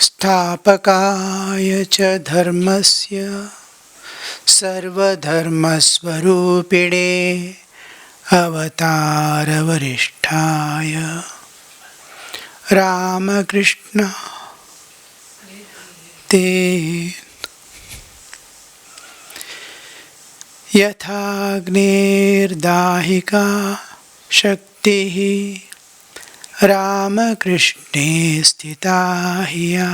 स्थापकाय च धर्मस्य सर्वधर्मस्वरूपिणे अवतारवरिष्ठाय रामकृष्ण ते यथाग्नेर्दाहिका शक्तिः रामकृष्णे स्थिता हिया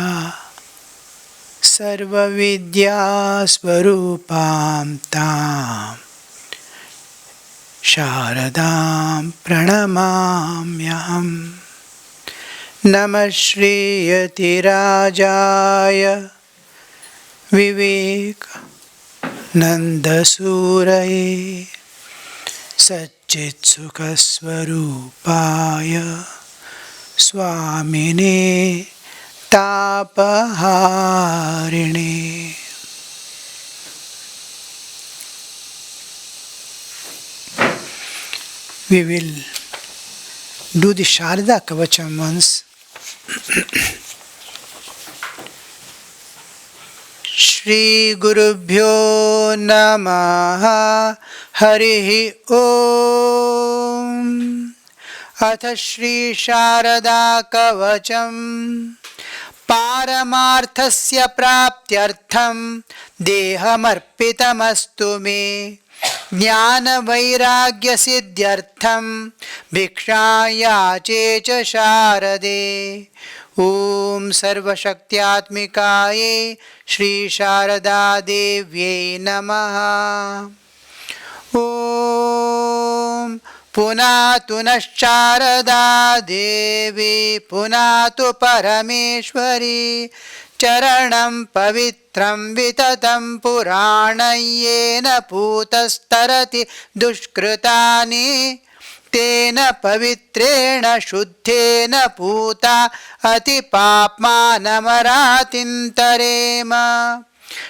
सर्वविद्यास्वरूपां तां शारदां प्रणमाम्यहम्। नमः श्रीयतिराजाय विवेकानन्दसूरये सच्चित्सुखस्वरूपाय स्वामिने तापहारिणे। We will do the Sharada Kavacham once. Shri Gurubhyo Namaha Harihi Om. Atha Shri Sharada Kavacham Paramarthasya Praptyartham Dehamarpitamastu me Jnana Vairagya Siddhyartham Bhikshayache cha Sharade. Om Sarvashaktyatmikaye Shri Sharada Devye Namaha. Om Punatu Nasharada Devi Punatu Parameshwari Charanam Pavitram Vitatam Puranayena Putastarati Dushkritani Tena Pavitrena Shuddhena Puta Ati Papmanamaratintarema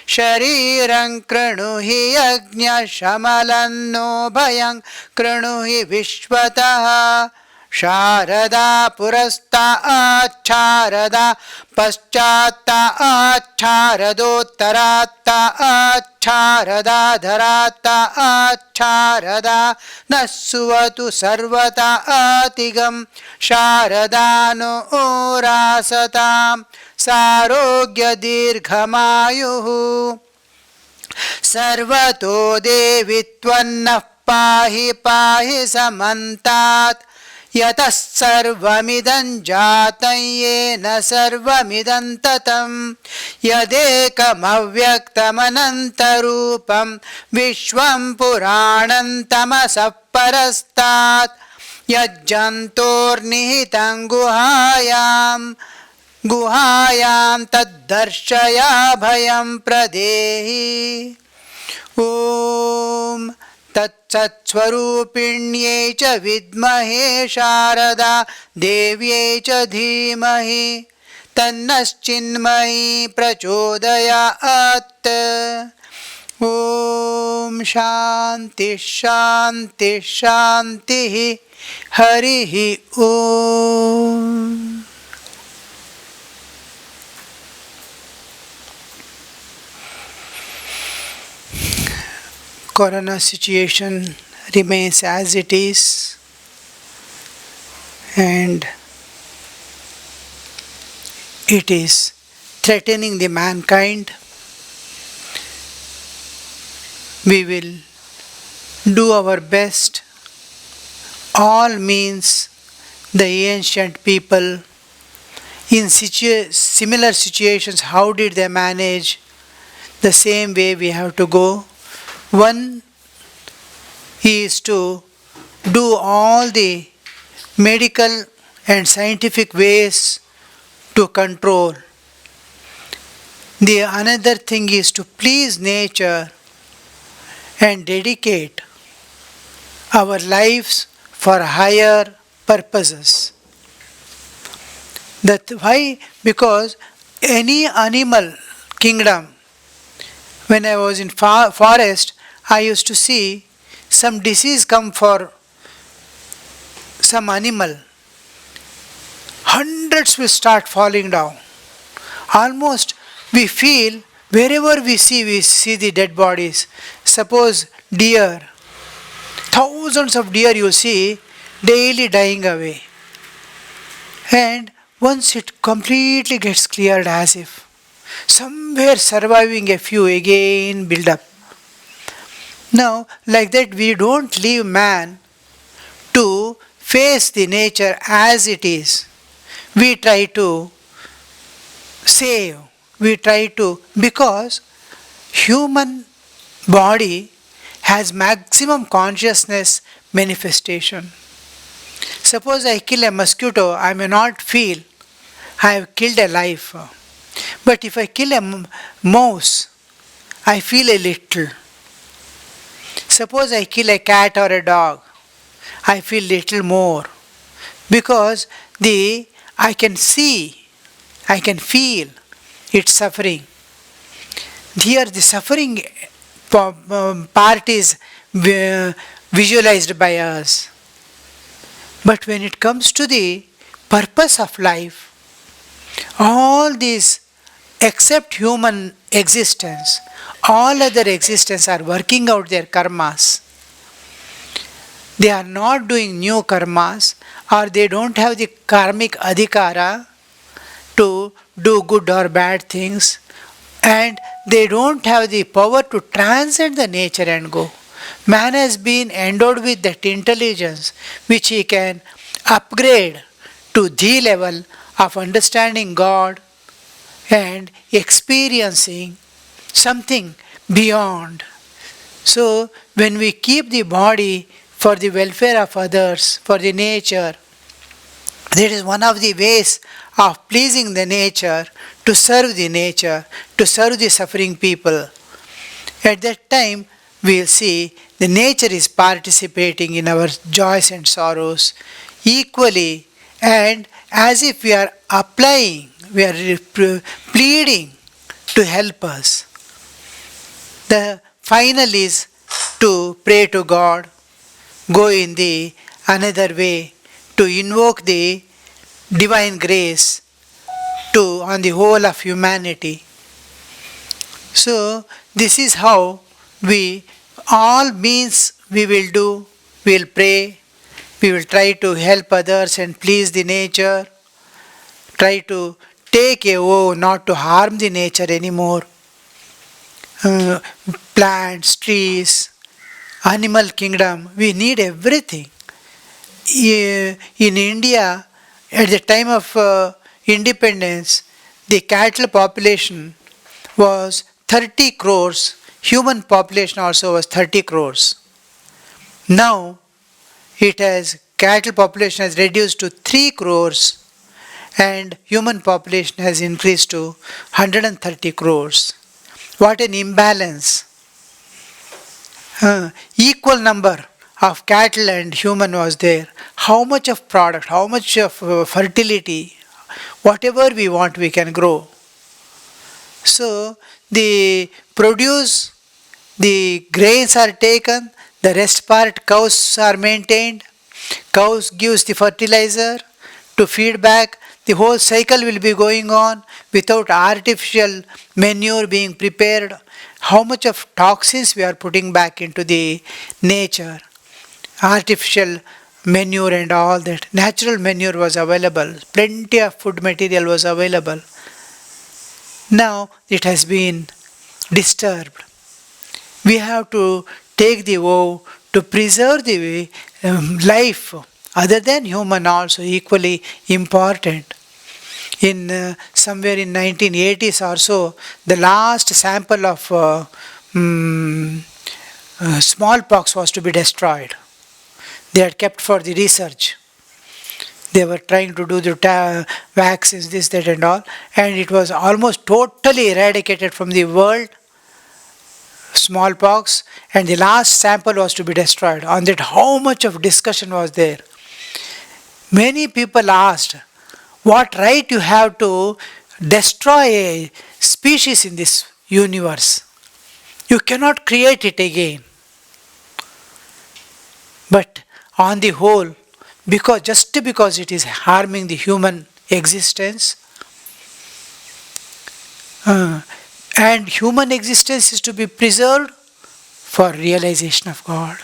Shariran Kranuhi Agnya Shamalanno Bhayang Kranuhi Vishwataha Sharada Purasta Acharada Paschata Acharadottarata Acharada Dharata Acharada Nasuvatu Sarvata Atigam Sharadano Orasatam Sarogya Dirghamayuhu Sarvato Devitvanah Pahi Pahi Samantat Yatas sarvamidam jatam yena sarvamidam tatam Yadekam avyaktam anantarupam Vishwam puranam tamasah parastat Yajjantor nihitam guhayam taddarshaya bhayam pradehi. Om Tatsvarupinyai cha vidmahe Sharada Devyai cha dhimahi Tannaschinmahi prachodayat. Om Shanti Shanti Shanti Harihi Om. Corona situation remains as it is, and it is threatening the mankind. We will do our best. All means the ancient people in similar situations, how did they manage? The same way we have to go. One is to do all the medical and scientific ways to control. The another thing is to please nature and dedicate our lives for higher purposes. That why? Because any animal kingdom, when I was in forest, I used to see some disease come for some animal. Hundreds will start falling down. Almost we feel wherever we see the dead bodies. Suppose deer, thousands of deer you see daily dying away. And once it completely gets cleared, as if somewhere surviving a few again build up. Now, like that, we don't leave man to face the nature as it is. We try to save, we try to, because human body has maximum consciousness manifestation. Suppose I kill a mosquito, I may not feel I have killed a life. But if I kill a mouse, I feel a little. Suppose I kill a cat or a dog, I feel little more. Because I can see, I can feel its suffering. Here the suffering part is visualized by us. But when it comes to the purpose of life, all these except human existence, all other existence are working out their karmas. They are not doing new karmas, or they don't have the karmic adhikara to do good or bad things, and they don't have the power to transcend the nature and go. Man has been endowed with that intelligence which he can upgrade to the level of understanding God and experiencing something beyond. So, when we keep the body for the welfare of others, for the nature, that is one of the ways of pleasing the nature, to serve the nature, to serve the suffering people. At that time, we will see the nature is participating in our joys and sorrows equally, and as if we are applying, we are pleading to help us. The final is to pray to God, go in the another way, to invoke the divine grace on the whole of humanity. So this is how we all means we will do. We will pray, we will try to help others and please the nature, try to take a vow not to harm the nature anymore. Plants, trees, animal kingdom, we need everything. In India, at the time of independence, the cattle population was 30 crores, human population also was 30 crores. Now, cattle population has reduced to 3 crores and human population has increased to 130 crores. What an imbalance. Equal number of cattle and human was there. How much of product, how much of fertility, whatever we want we can grow. So the produce, the grains are taken, the rest part cows are maintained, cows gives the fertilizer to feed back, the whole cycle will be going on without artificial manure being prepared. How much of toxins we are putting back into the nature, artificial manure and all that. Natural manure was available, plenty of food material was available. Now it has been disturbed. We have to take the vow to preserve the life other than human also equally important. In somewhere in 1980s or so, the last sample of smallpox was to be destroyed. They had kept for the research. They were trying to do the vaccines, this, that and all, and it was almost totally eradicated from the world, smallpox, and the last sample was to be destroyed. On that, how much of discussion was there? Many people asked, what right you have to destroy a species in this universe? You cannot create it again. But on the whole, just because it is harming the human existence, Uh, and human existence is to be preserved for realization of God,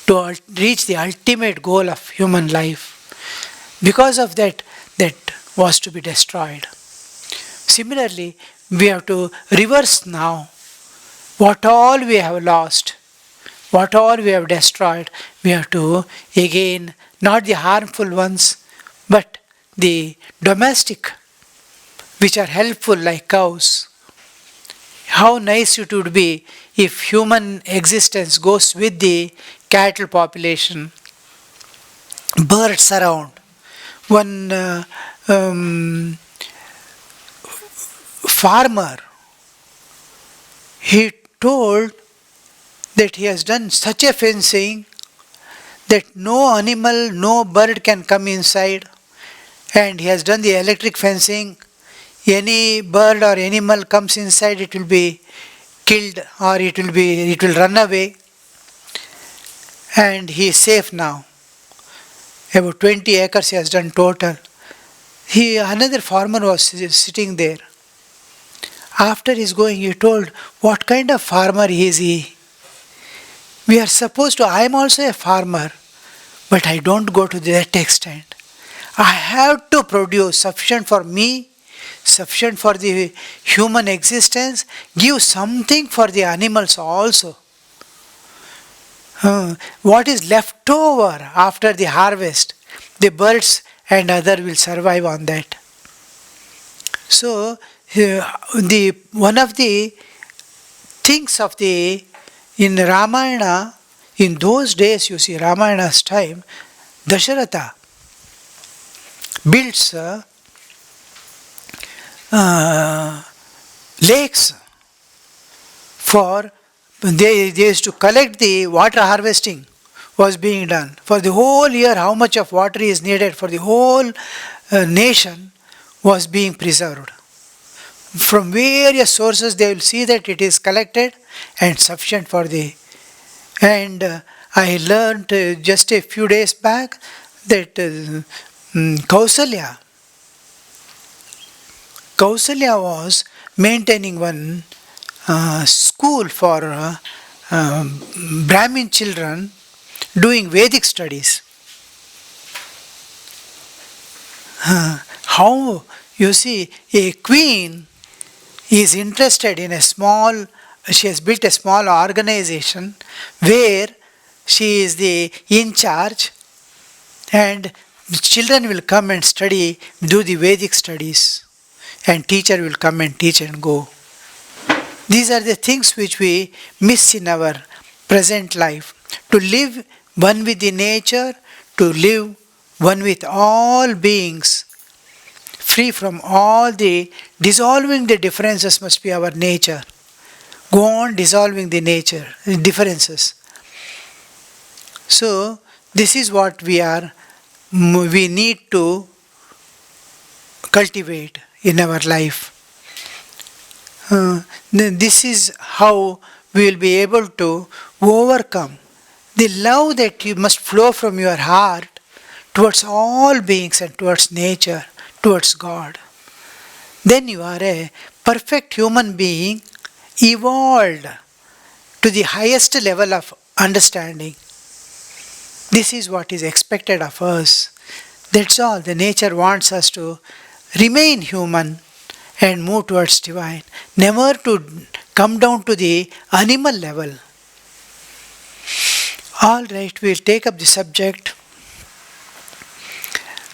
to reach the ultimate goal of human life. Because of that, that was to be destroyed. Similarly, we have to reverse now what all we have lost, what all we have destroyed. We have to again, not the harmful ones, but the domestic, which are helpful like cows. How nice it would be if human existence goes with the cattle population, birds around. One farmer, he told that he has done such a fencing that no animal, no bird can come inside, and he has done the electric fencing. Any bird or animal comes inside, it will be killed or it will run away, and he is safe now. About 20 acres he has done total. Another farmer was sitting there. After his going, he told, what kind of farmer is he? We are supposed to, I am also a farmer, but I don't go to that extent. I have to produce sufficient for me, sufficient for the human existence, give something for the animals also. What is left over after the harvest, the birds and other will survive on that. So, the one of the things of the in Ramayana, in those days, you see, Ramayana's time, Dasharatha builds lakes for they used to collect the water harvesting was being done for the whole year. How much of water is needed for the whole nation was being preserved. From various sources they will see that it is collected and sufficient for the. And I learned just a few days back that Kausalya was maintaining one school for Brahmin children doing Vedic studies. How, you see, a queen is interested in she has built a small organization where she is the in charge, and children will come and study, do the Vedic studies, and teacher will come and teach and go. These are the things which we miss in our present life. To live one with the nature, to live one with all beings, free from all the dissolving the differences must be our nature. Go on dissolving the nature, the differences. So this is what we need to cultivate in our life. This is how we will be able to overcome the love that you must flow from your heart towards all beings and towards nature, towards God. Then you are a perfect human being, evolved to the highest level of understanding. This is what is expected of us. That's all. The nature wants us to remain human and move towards divine, never to come down to the animal level. All right, we'll take up the subject.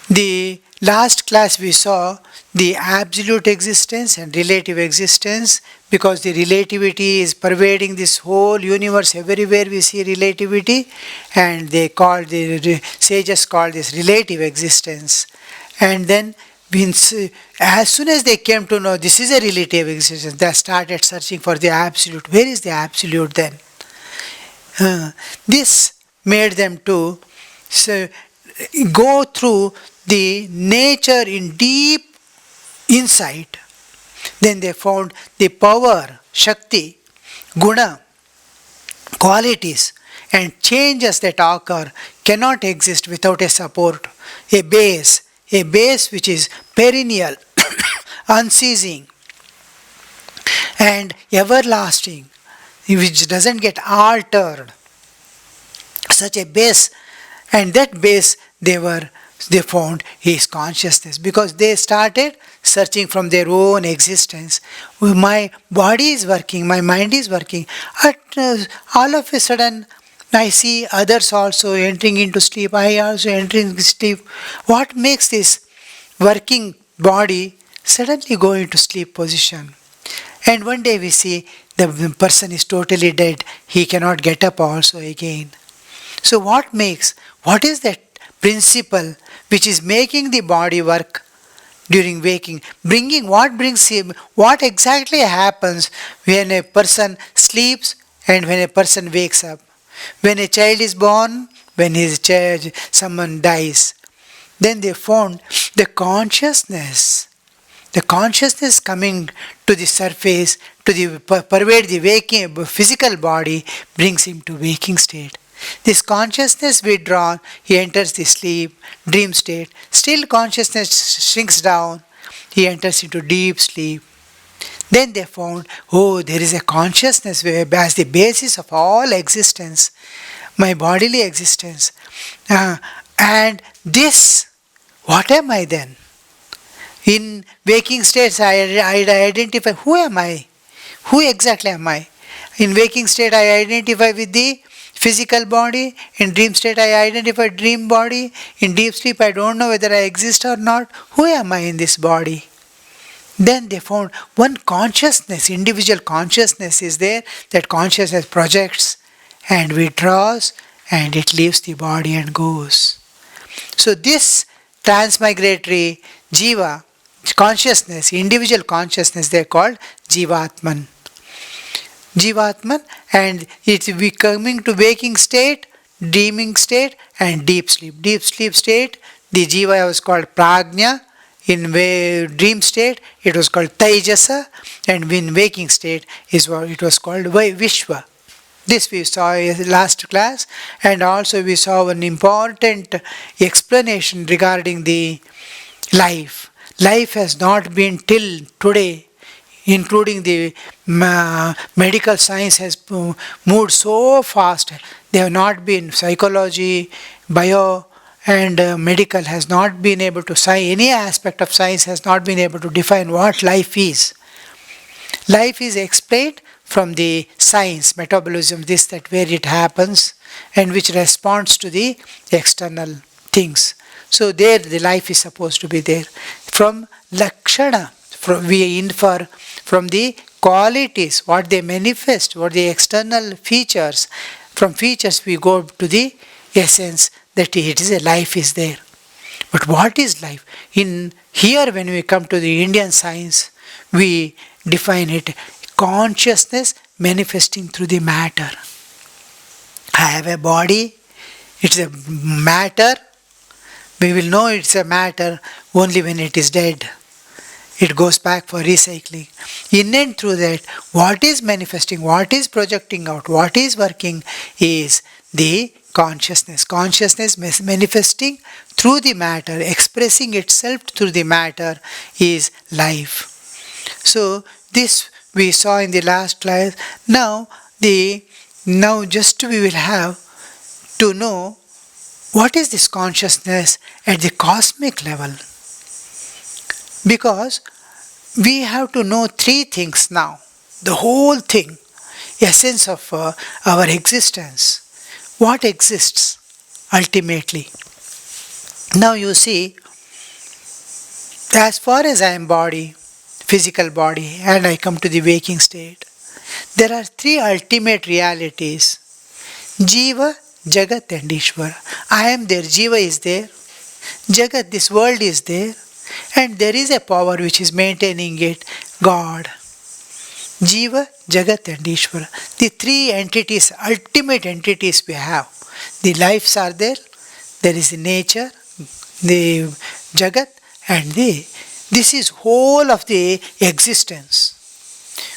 The last class we saw the absolute existence and relative existence, because the relativity is pervading this whole universe. Everywhere we see relativity, and the sages call this relative existence. And then as soon as they came to know this is a relative existence, they started searching for the absolute. Where is the absolute then? This made them to go through the nature in deep insight. Then they found the power, Shakti, Guna, qualities and changes that occur cannot exist without a support, a base which is perennial, unceasing. and everlasting, which doesn't get altered. Such a base, and that base they found is consciousness, because they started searching from their own existence. My body is working, my mind is working. All of a sudden, I see others also entering into sleep. I also entering into sleep. What makes this working body suddenly go into sleep position? And one day we see the person is totally dead. He cannot get up also again. So what is that principle which is making the body work during waking? What brings him, what exactly happens when a person sleeps and when a person wakes up? When a child is born, when his child, someone dies, then they found the consciousness. The consciousness coming to the surface, to the pervade the waking physical body, brings him to waking state. This consciousness withdrawn, he enters the sleep, dream state. Still consciousness shrinks down, he enters into deep sleep. Then they found, oh, there is a consciousness as the basis of all existence, my bodily existence. And this, what am I then? In waking states, I identify who am I? Who exactly am I? In waking state, I identify with the physical body. In dream state, I identify dream body. In deep sleep, I don't know whether I exist or not. Who am I in this body? Then they found one consciousness, individual consciousness is there. That consciousness projects and withdraws and it leaves the body and goes. So this transmigratory jiva, consciousness, individual consciousness, they are called Jivatman. Jivatman, and it's coming to waking state, dreaming state, and deep sleep. Deep sleep state, the jiva was called Prajna. In dream state, it was called Taijasa, and in waking state, it was called Vishwa. This we saw in last class, and also we saw an important explanation regarding the life. Life has not been till today, including the medical science has moved so fast. They have not been, psychology, bio and medical has not been able to, any aspect of science has not been able to define what life is. Life is explained from the science, metabolism, this, that, where it happens and which responds to the external things. So there the life is supposed to be there. From Lakshana, we infer from the qualities, what they manifest, what the external features. From features we go to the essence, that it is a life is there. But what is life? In here when we come to the Indian science, we define it consciousness manifesting through the matter. I have a body, it's a matter. We will know it's a matter only when it is dead. It goes back for recycling. In and through that, what is manifesting, what is projecting out, what is working is the consciousness. Consciousness manifesting through the matter, expressing itself through the matter is life. So this we saw in the last class. Now just we will have to know what is this consciousness at the cosmic level. Because we have to know three things now. The whole thing, essence of our existence. What exists ultimately? Now you see, as far as I am body, physical body, and I come to the waking state, there are three ultimate realities. Jiva, Jagat and Ishvara. I am there, Jiva is there, Jagat, this world is there, and there is a power which is maintaining it, God. Jiva, Jagat and Ishvara. The three entities, ultimate entities we have. The lives are there is the nature, the Jagat and this is whole of the existence.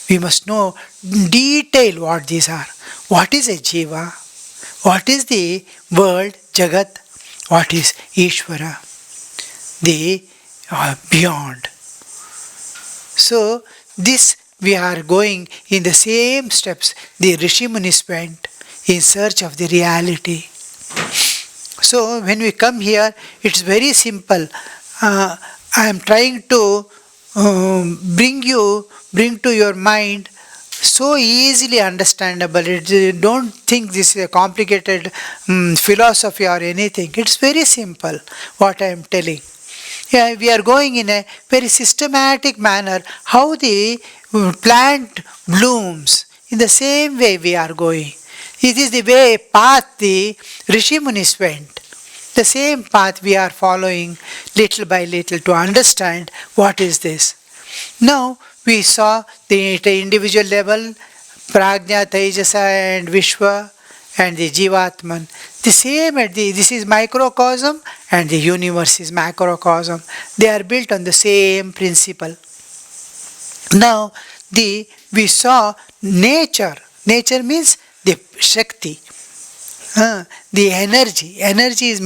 We must know in detail what these are. What is a Jiva? What is the world, Jagat? What is Ishvara? The beyond. So this we are going in the same steps the Rishi Munis went in search of the reality. So when we come here, it's very simple. I am trying to bring to your mind so easily understandable. Don't think this is a complicated philosophy or anything. It's very simple what I am telling. Yeah, we are going in a very systematic manner. How the plant blooms, in the same way we are going. It is the way path the Rishi Munis went. The same path we are following little by little to understand what is this. Now we saw the individual level, Prajna, Tejasa and Vishwa and the Jivatman. The same this is microcosm and the universe is macrocosm. They are built on the same principle. Now we saw nature. Nature means the Shakti. The energy is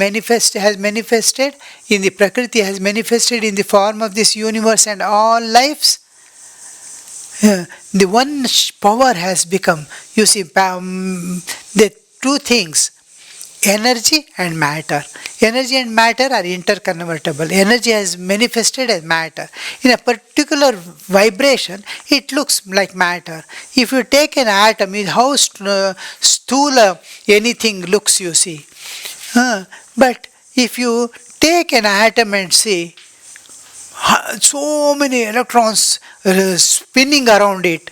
has manifested in the Prakriti, has manifested in the form of this universe and all lives. The one power has become, you see, the two things, energy and matter. Energy and matter are interconvertible. Energy has manifested as matter. In a particular vibration, it looks like matter. If you take an atom, how sthula anything looks, you see. But if you take an atom and see, so many electrons spinning around it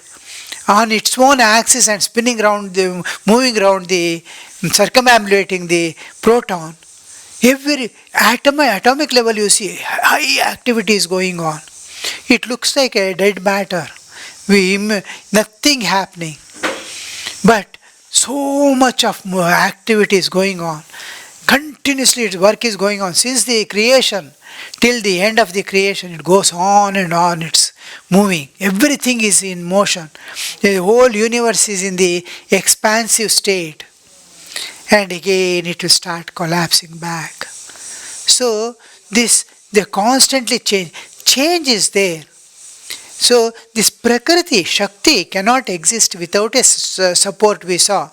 on its own axis and spinning around moving around circumambulating the proton. Every atomic level you see high activity is going on. It looks like a dead matter. Nothing happening. But so much of activity is going on. Continuously its work is going on since the creation till the end of the creation. It goes on and on. It's moving. Everything is in motion. The whole universe is in the expansive state. And again it will start collapsing back. So they constantly change. Change is there. So this Prakriti, Shakti cannot exist without a support we saw.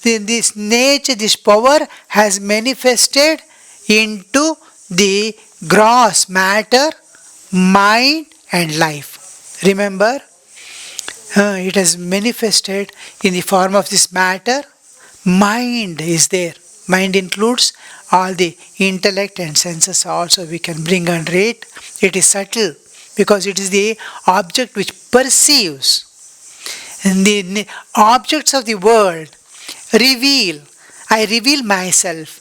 This nature, this power has manifested into the gross matter, mind and life. Remember, it has manifested in the form of this matter. Mind is there. Mind includes all the intellect and senses also we can bring under it. It is subtle because it is the object which perceives. And the objects of the world reveal. I reveal myself.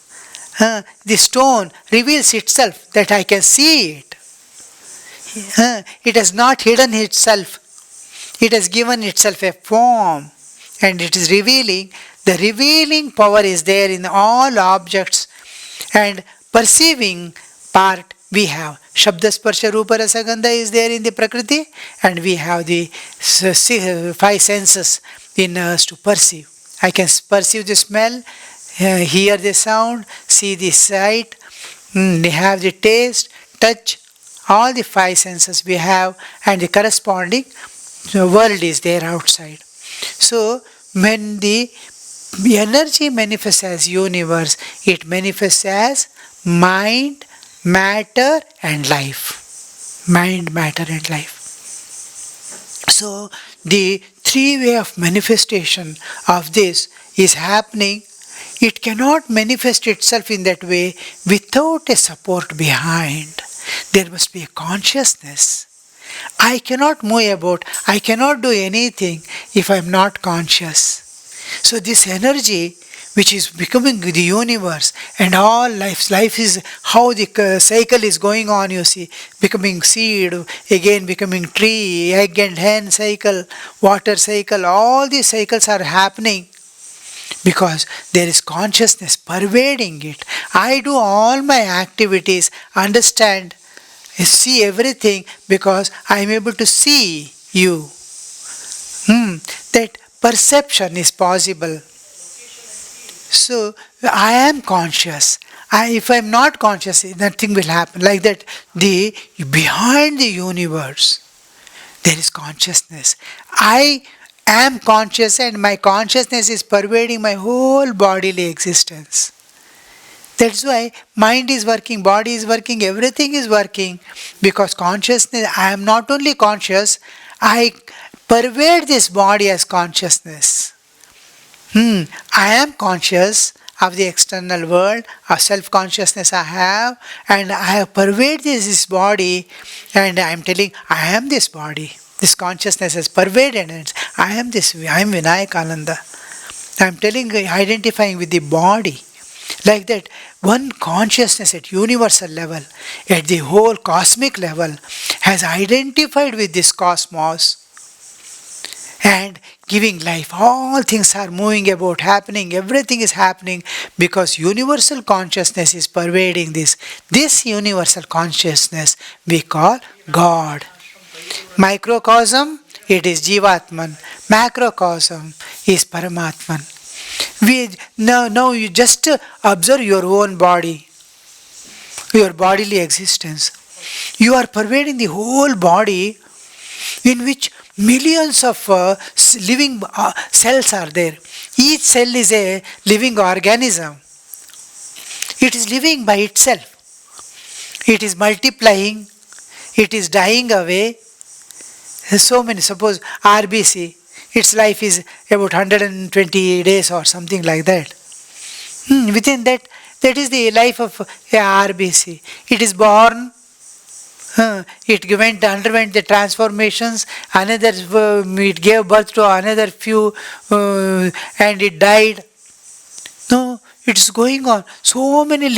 The stone reveals itself that I can see it. It has not hidden itself. It has given itself a form and it is revealing. The revealing power is there in all objects and perceiving part we have. Shabda Sparsha Rupa Rasa Gandha is there in the Prakriti and we have the five senses in us to perceive. I can perceive the smell, hear the sound, see the sight, have the taste, touch, all the five senses we have and the corresponding world is there outside. So when the energy manifests as universe, it manifests as mind, matter and life. Mind, matter and life. So the three way of manifestation of this is happening. It cannot manifest itself in that way without a support behind. There must be a consciousness. I cannot move about, I cannot do anything if I am not conscious. So this energy which is becoming the universe and all life is how the cycle is going on, you see, becoming seed, again becoming tree, egg and hen cycle, water cycle, all these cycles are happening because there is consciousness pervading it. I do all my activities, understand, see everything because I am able to see you. That perception is possible. So I am conscious. If I am not conscious, nothing will happen. Like that, behind the universe, There is consciousness. I am conscious and my consciousness is pervading my whole bodily existence. That's why mind is working, body is working, everything is working. Because consciousness, I am not only conscious, I pervade this body as consciousness. I am conscious of the external world, of self-consciousness I have, and I have pervaded this body, and I am telling, I am this body. This consciousness has pervaded it. I am this, I am Vinayak Ananda. I am telling, identifying with the body. Like that, one consciousness at universal level, at the whole cosmic level, has identified with this cosmos and giving life. All things are moving about, happening, everything is happening because universal consciousness is pervading this. This universal consciousness we call God. Microcosm, it is Jivatman. Macrocosm is Paramatman. Now you just observe your own body, your bodily existence. You are pervading the whole body in which millions of living cells are there. Each cell is a living organism. It is living by itself. It is multiplying. It is dying away. So many, suppose RBC, its life is about 120 days or something like that. Within that, that is the life of RBC. It is born, it underwent the transformations, another it gave birth to another few, and it died. No, it's going on. So many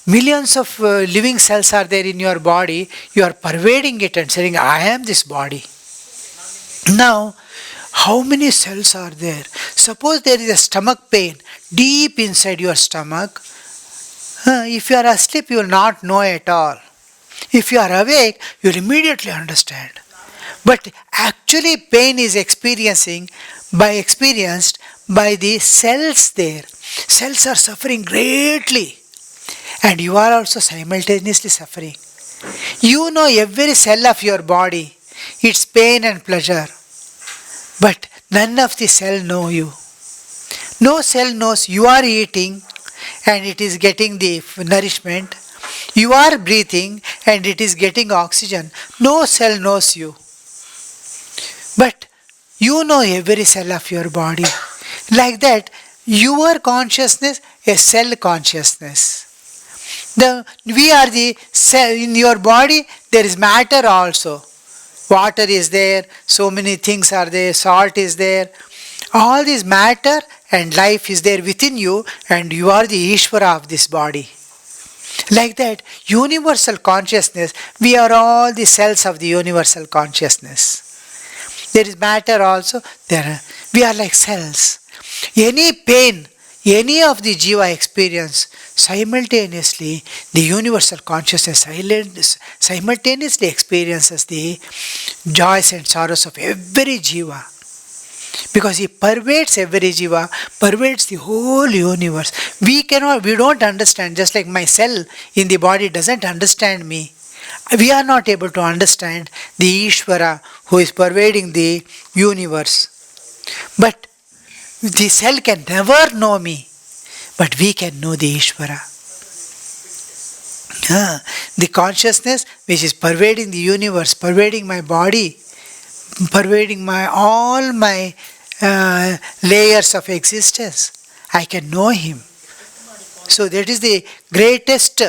millions of living cells are there in your body. You are pervading it and saying, I am this body. Now, how many cells are there? Suppose there is a stomach pain deep inside your stomach. If you are asleep, you will not know at all. If you are awake, you will immediately understand. But actually pain is experienced by the cells there. Cells are suffering greatly. And you are also simultaneously suffering. You know every cell of your body, its pain and pleasure. But none of the cell know you. No cell knows you are eating and it is getting the nourishment. You are breathing and it is getting oxygen. No cell knows you. But you know every cell of your body. Like that, your consciousness is cell consciousness. We are the cell. In your body, there is matter also. Water is there, so many things are there, salt is there. All this matter and life is there within you, and you are the Ishvara of this body. Like that, universal consciousness, we are all the cells of the universal consciousness. There is matter also, we are like cells. Any pain, any of the jiva experience, simultaneously the universal consciousness simultaneously experiences the joys and sorrows of every jiva. Because he pervades every jiva, pervades the whole universe. We don't understand, just like my cell in the body doesn't understand me. We are not able to understand the Ishvara who is pervading the universe. But the cell can never know me, but we can know the Ishvara. The consciousness which is pervading the universe, pervading my body, pervading all my layers of existence, I can know him. So that is the greatest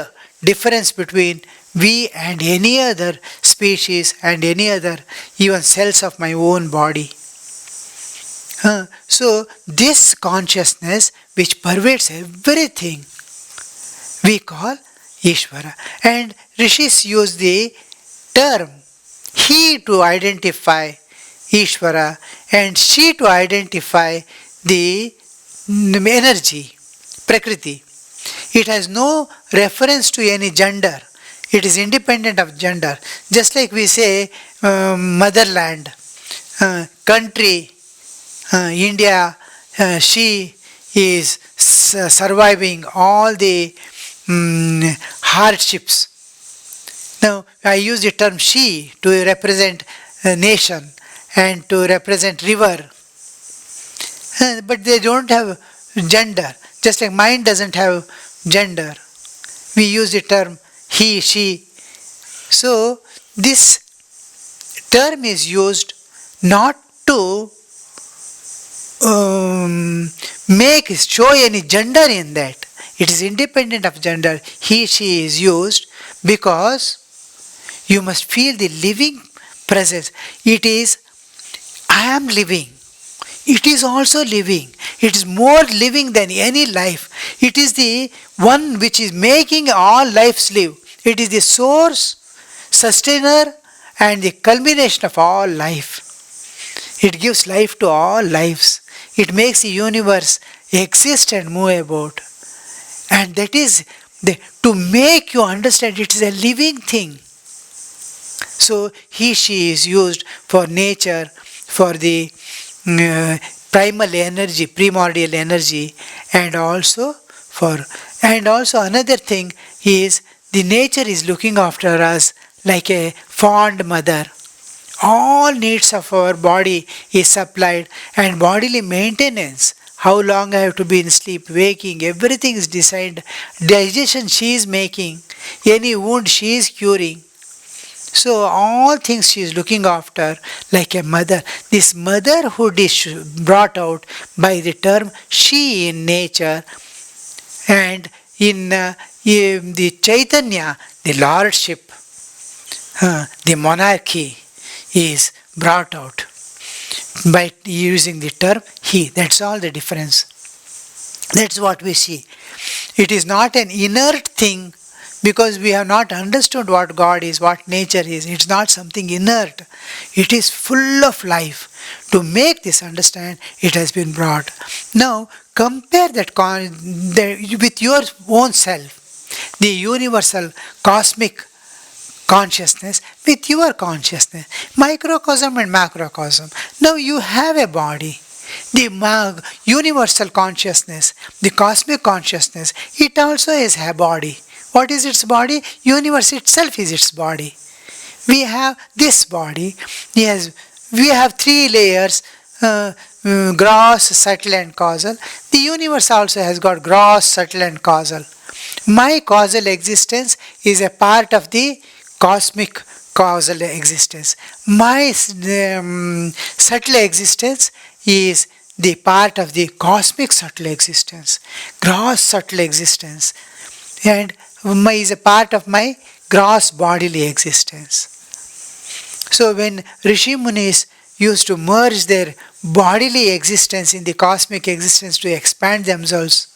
difference between we and any other species and any other even cells of my own body. So this consciousness which pervades everything we call Ishvara. And Rishis use the term he to identify Ishvara and she to identify the energy, Prakriti. It has no reference to any gender. It is independent of gender. Just like we say motherland, country, India, she is surviving all the hardships. Now, I use the term she to represent nation and to represent river. But they don't have gender. Just like mind doesn't have gender. We use the term he, she. So this term is used not to show any gender in that. It is independent of gender. He, she is used because you must feel the living presence. It is, I am living. It is also living. It is more living than any life. It is the one which is making all lives live. It is the source, sustainer, and the culmination of all life. It gives life to all lives. It makes the universe exist and move about. And that is to make you understand it is a living thing. So he, she is used for nature, for the primal energy, primordial energy, and also another thing is the nature is looking after us like a fond mother. All needs of our body is supplied, and bodily maintenance, how long I have to be in sleep, waking, everything is decided. Digestion she is making, any wound she is curing. So all things she is looking after like a mother. This motherhood is brought out by the term she in nature, and in the Chaitanya, the lordship, the monarchy is brought out by using the term he. That's all the difference. That's what we see. It is not an inert thing because we have not understood what God is, what nature is. It's not something inert. It is full of life. To make this understand, it has been brought. Now, compare that with your own self, the universal cosmic consciousness with your consciousness, microcosm and macrocosm. Now you have a body. The universal consciousness, the cosmic consciousness, it also has a body. What is its body? Universe itself is its body. We have this body. Yes, we have three layers, gross, subtle and causal. The universe also has got gross, subtle and causal. My causal existence is a part of the cosmic causal existence. My subtle existence is the part of the cosmic subtle existence, gross subtle existence, and is a part of my gross bodily existence. So when Rishi Munis used to merge their bodily existence in the cosmic existence to expand themselves,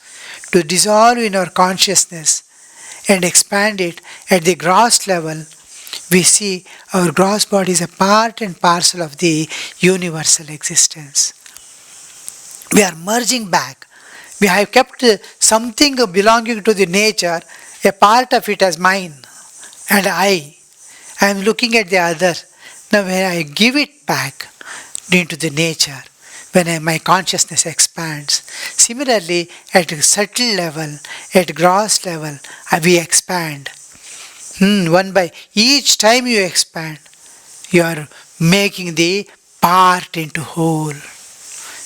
to dissolve in our consciousness and expand it at the gross level, we see our gross body is a part and parcel of the universal existence. We are merging back. We have kept something belonging to the nature, a part of it as mine, and I am looking at the other. Now when I give it back into the nature, when my consciousness expands, similarly at a subtle level, at gross level, we expand. One by each time you expand, you are making the part into whole.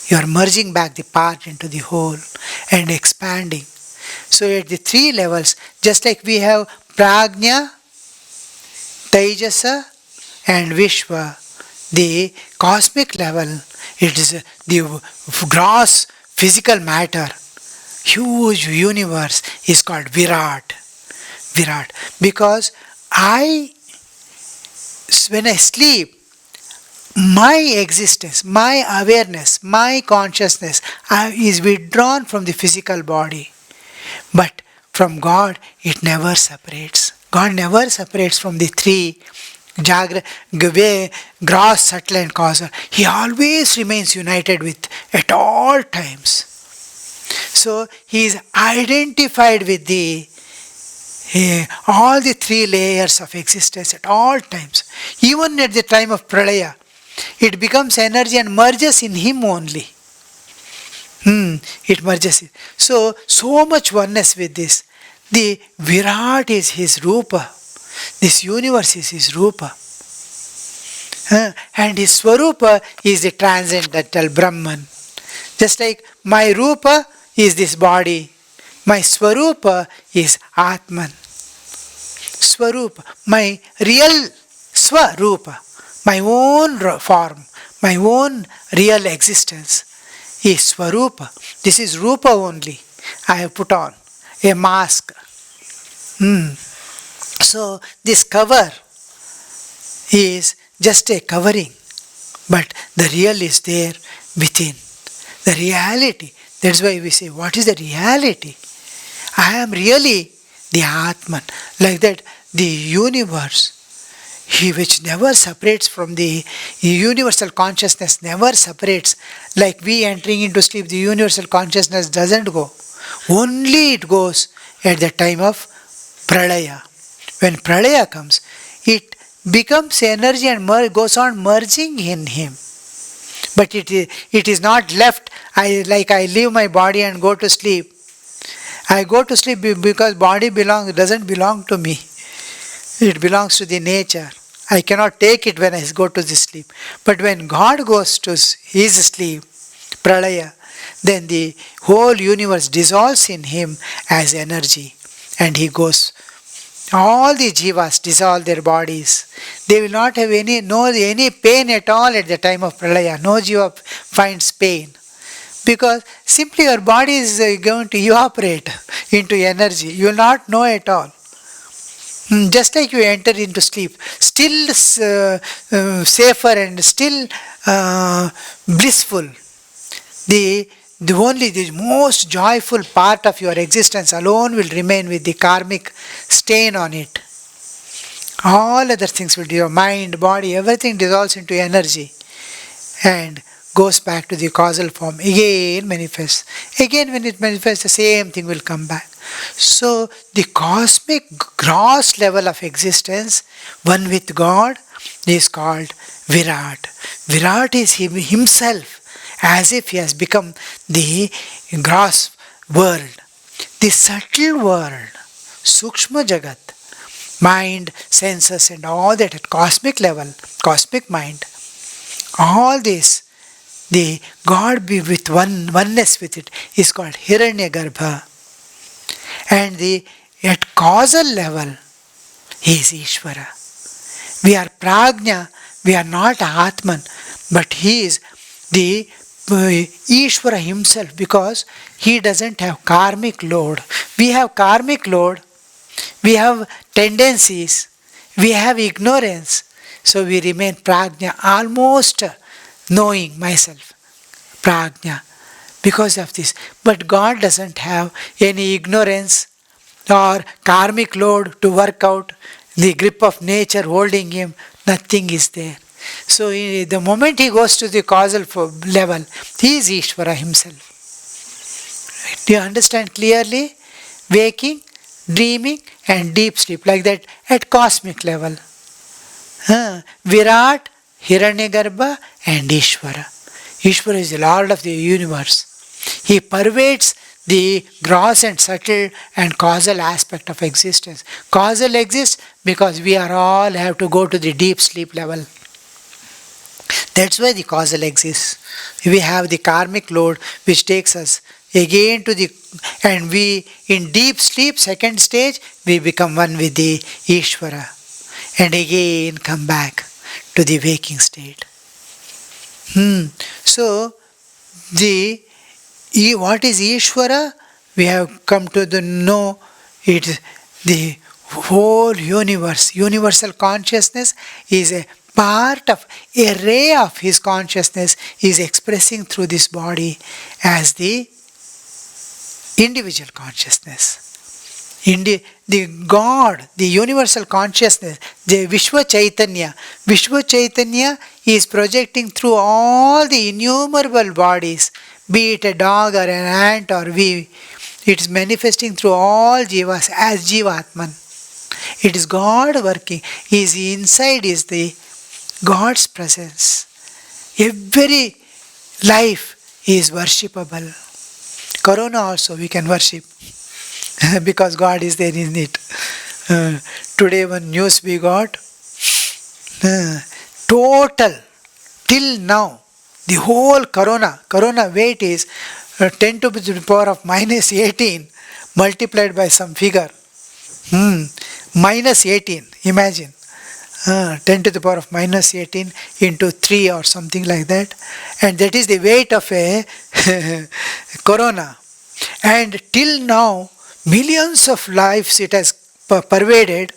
You are merging back the part into the whole and expanding. So at the three levels, just like we have Prajna, Tejasa and Vishwa, the cosmic level, it is the gross physical matter, huge universe is called Virat. Virat. Because when I sleep, my existence, my awareness, my consciousness is withdrawn from the physical body. But from God, it never separates. God never separates from the three, gross, subtle and causal. He always remains united with at all times. So he is identified with all the three layers of existence at all times. Even at the time of Pralaya, it becomes energy and merges in him only. It merges. So much oneness with this. The Virat is his Rupa. This universe is his Rupa. And his Swarupa is the transcendental Brahman. Just like my Rupa is this body, my Swarupa is Atman. Swarupa, my real Swarupa, my own form, my own real existence is Swarupa. This is Rupa only. I have put on a mask. So this cover is just a covering, but the real is there within. The reality. That's why we say, what is the reality? I am really the Atman. Like that, the universe, he which never separates from the universal consciousness, never separates. Like we entering into sleep, the universal consciousness doesn't go. Only it goes at the time of pralaya. When pralaya comes, it becomes energy and goes on merging in him. But it is not left. I leave my body and go to sleep. I go to sleep because body doesn't belong to me. It belongs to the nature. I cannot take it when I go to the sleep. But when God goes to his sleep, pralaya, then the whole universe dissolves in him as energy. And he goes. All the jivas dissolve their bodies. They will not have any pain at all at the time of pralaya. No jiva finds pain. Because simply your body is going to evaporate into energy. You will not know at all. Just like you enter into sleep, still safer and still blissful. The most joyful part of your existence alone will remain with the karmic stain on it. All other things will do, your mind, body, everything dissolves into energy and goes back to the causal form. Again manifests. Again when it manifests, the same thing will come back. So the cosmic gross level of existence, one with God, is called Virat. Virat is himself, as if he has become the gross world. The subtle world, Sukshma Jagat, mind, senses and all that at cosmic level, cosmic mind, all this, the God be with oneness with it is called Hiranyagarbha. And at causal level, he is Ishvara. We are Prajna, we are not Atman, but he is the Ishvara himself, because he doesn't have karmic load. We have karmic load, we have tendencies, we have ignorance. So we remain Prajna, almost knowing myself. Prajna, because of this. But God doesn't have any ignorance or karmic load to work out, the grip of nature holding him. Nothing is there. So the moment he goes to the causal level, he is Ishvara himself. Do you understand clearly? Waking, dreaming and deep sleep, like that at cosmic level. Virat, Hiranyagarbha and Ishvara. Ishvara is the Lord of the universe. He pervades the gross and subtle and causal aspect of existence. Causal exists because we are all have to go to the deep sleep level. That's why the causal exists. We have the karmic load which takes us again to the, and we in deep sleep, second stage, we become one with the Ishvara and again come back to the waking state. So what is Ishvara? We have come to know it. The whole universe, universal consciousness is a part of, a ray of his consciousness is expressing through this body as the individual consciousness. The God, the universal consciousness, the Vishwa Chaitanya. Vishwa Chaitanya is projecting through all the innumerable bodies, be it a dog or an ant or we. It is manifesting through all jivas as Jivatman. It is God working. His inside is the God's presence. Every life is worshipable. Corona also we can worship because God is there in it. Today one news we got, total, till now, the whole corona weight is 10 to the power of minus 18 multiplied by some figure. Minus 18, imagine. 10 to the power of minus 18 into 3 or something like that. And that is the weight of a corona. And till now, millions of lives it has pervaded.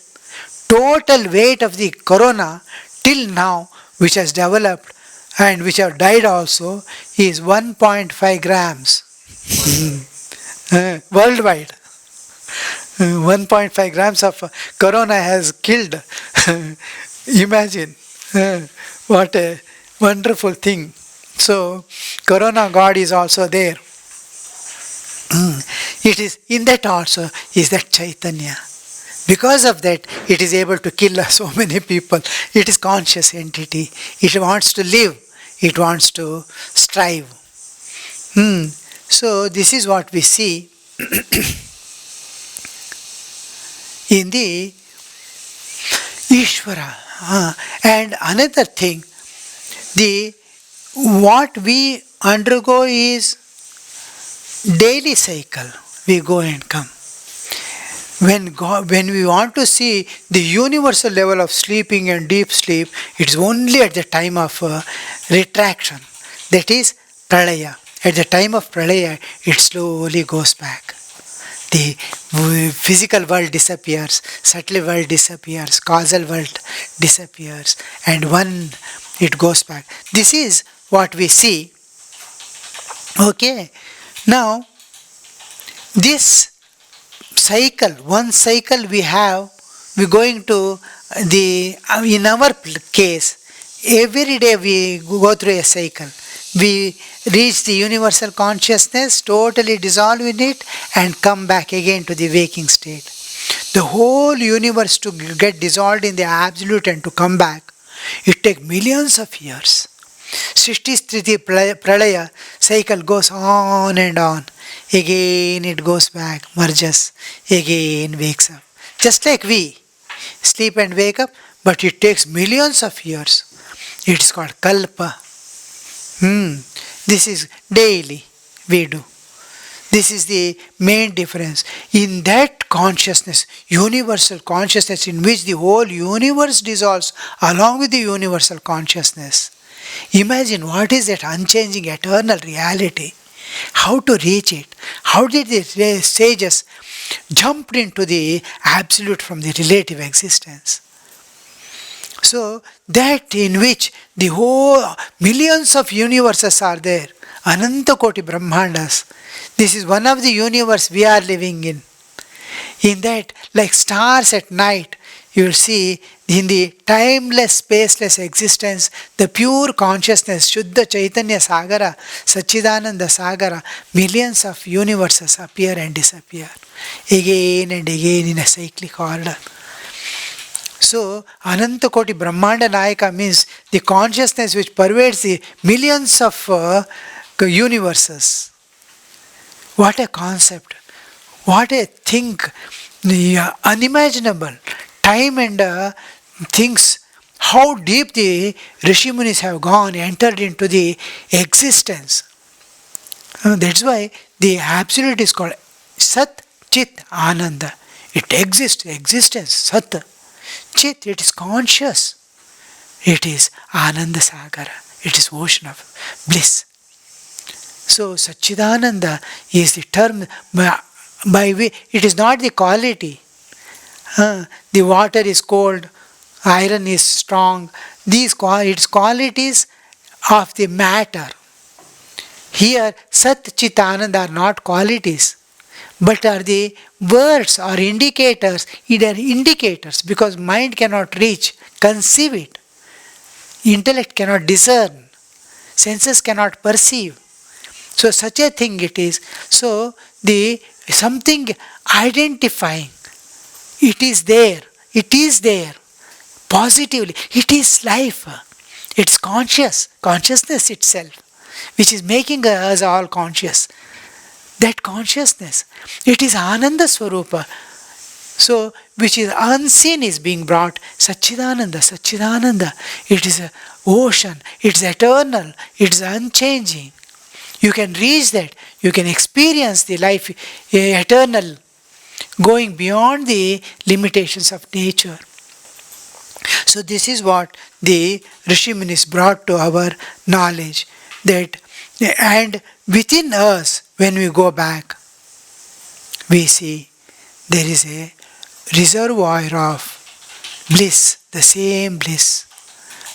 Total weight of the corona till now, which has developed and which have died also, is 1.5 grams worldwide. 1.5 grams of corona has killed. Imagine what a wonderful thing. So, corona God is also there. It is in that also is that Chaitanya. Because of that, it is able to kill so many people. It is conscious entity. It wants to live. It wants to strive. So this is what we see in the Ishvara. And another thing, what we undergo is daily cycle. We go and come. When we want to see the universal level of sleeping and deep sleep, it's only at the time of retraction. That is pralaya. At the time of pralaya, it slowly goes back. The physical world disappears, subtle world disappears, causal world disappears, and it goes back. This is what we see. Okay. Now, this cycle, one cycle we're going to in our case, every day we go through a cycle. We reach the universal consciousness, totally dissolve in it, and come back again to the waking state. The whole universe to get dissolved in the absolute and to come back, it takes millions of years. Srishti Pralaya cycle goes on and on. Again it goes back, merges, again wakes up. Just like we sleep and wake up, but it takes millions of years. It's called Kalpa. This is daily we do. This is the main difference. In that consciousness, universal consciousness in which the whole universe dissolves along with the universal consciousness. Imagine what is that unchanging eternal reality. How to reach it? How did the sages jump into the absolute from the relative existence? So that in which the whole millions of universes are there, Ananta Koti Brahmandas. This is one of the universe we are living in. In that, like stars at night, you will see in the timeless, spaceless existence, the pure consciousness, Shuddha Chaitanya Sagara, Sachidananda Sagara, millions of universes appear and disappear, again and again in a cyclic order. So, Ananta Koti Brahmanda Nayaka means the consciousness which pervades the millions of universes. What a concept! What a thing! Unimaginable. Time and things, how deep the Rishi Munis have gone, entered into the existence. That's why the Absolute is called Sat Chit Ananda. It exists, existence, Sat. Chit, it is conscious. It is Ananda Sagara. It is ocean of bliss. So Satchidananda is the term by which it is not the quality. The water is cold, iron is strong. These its qualities of the matter. Here, Sat, Chit, Ananda are not qualities, but are the words or indicators. They are indicators because mind cannot reach, conceive it. Intellect cannot discern. Senses cannot perceive. So such a thing it is. So the something identifying. It is there. It is there. Positively. It is life. It's conscious. Consciousness itself, which is making us all conscious. That consciousness. It is Ananda Swarupa. So, which is unseen is being brought. Satchidananda, Satchidananda. It is a ocean. It's eternal. It's unchanging. You can reach that. You can experience the life eternal, going beyond the limitations of nature. So this is what the Rishi Munis brought to our knowledge. That and within us, when we go back, we see there is a reservoir of bliss, the same bliss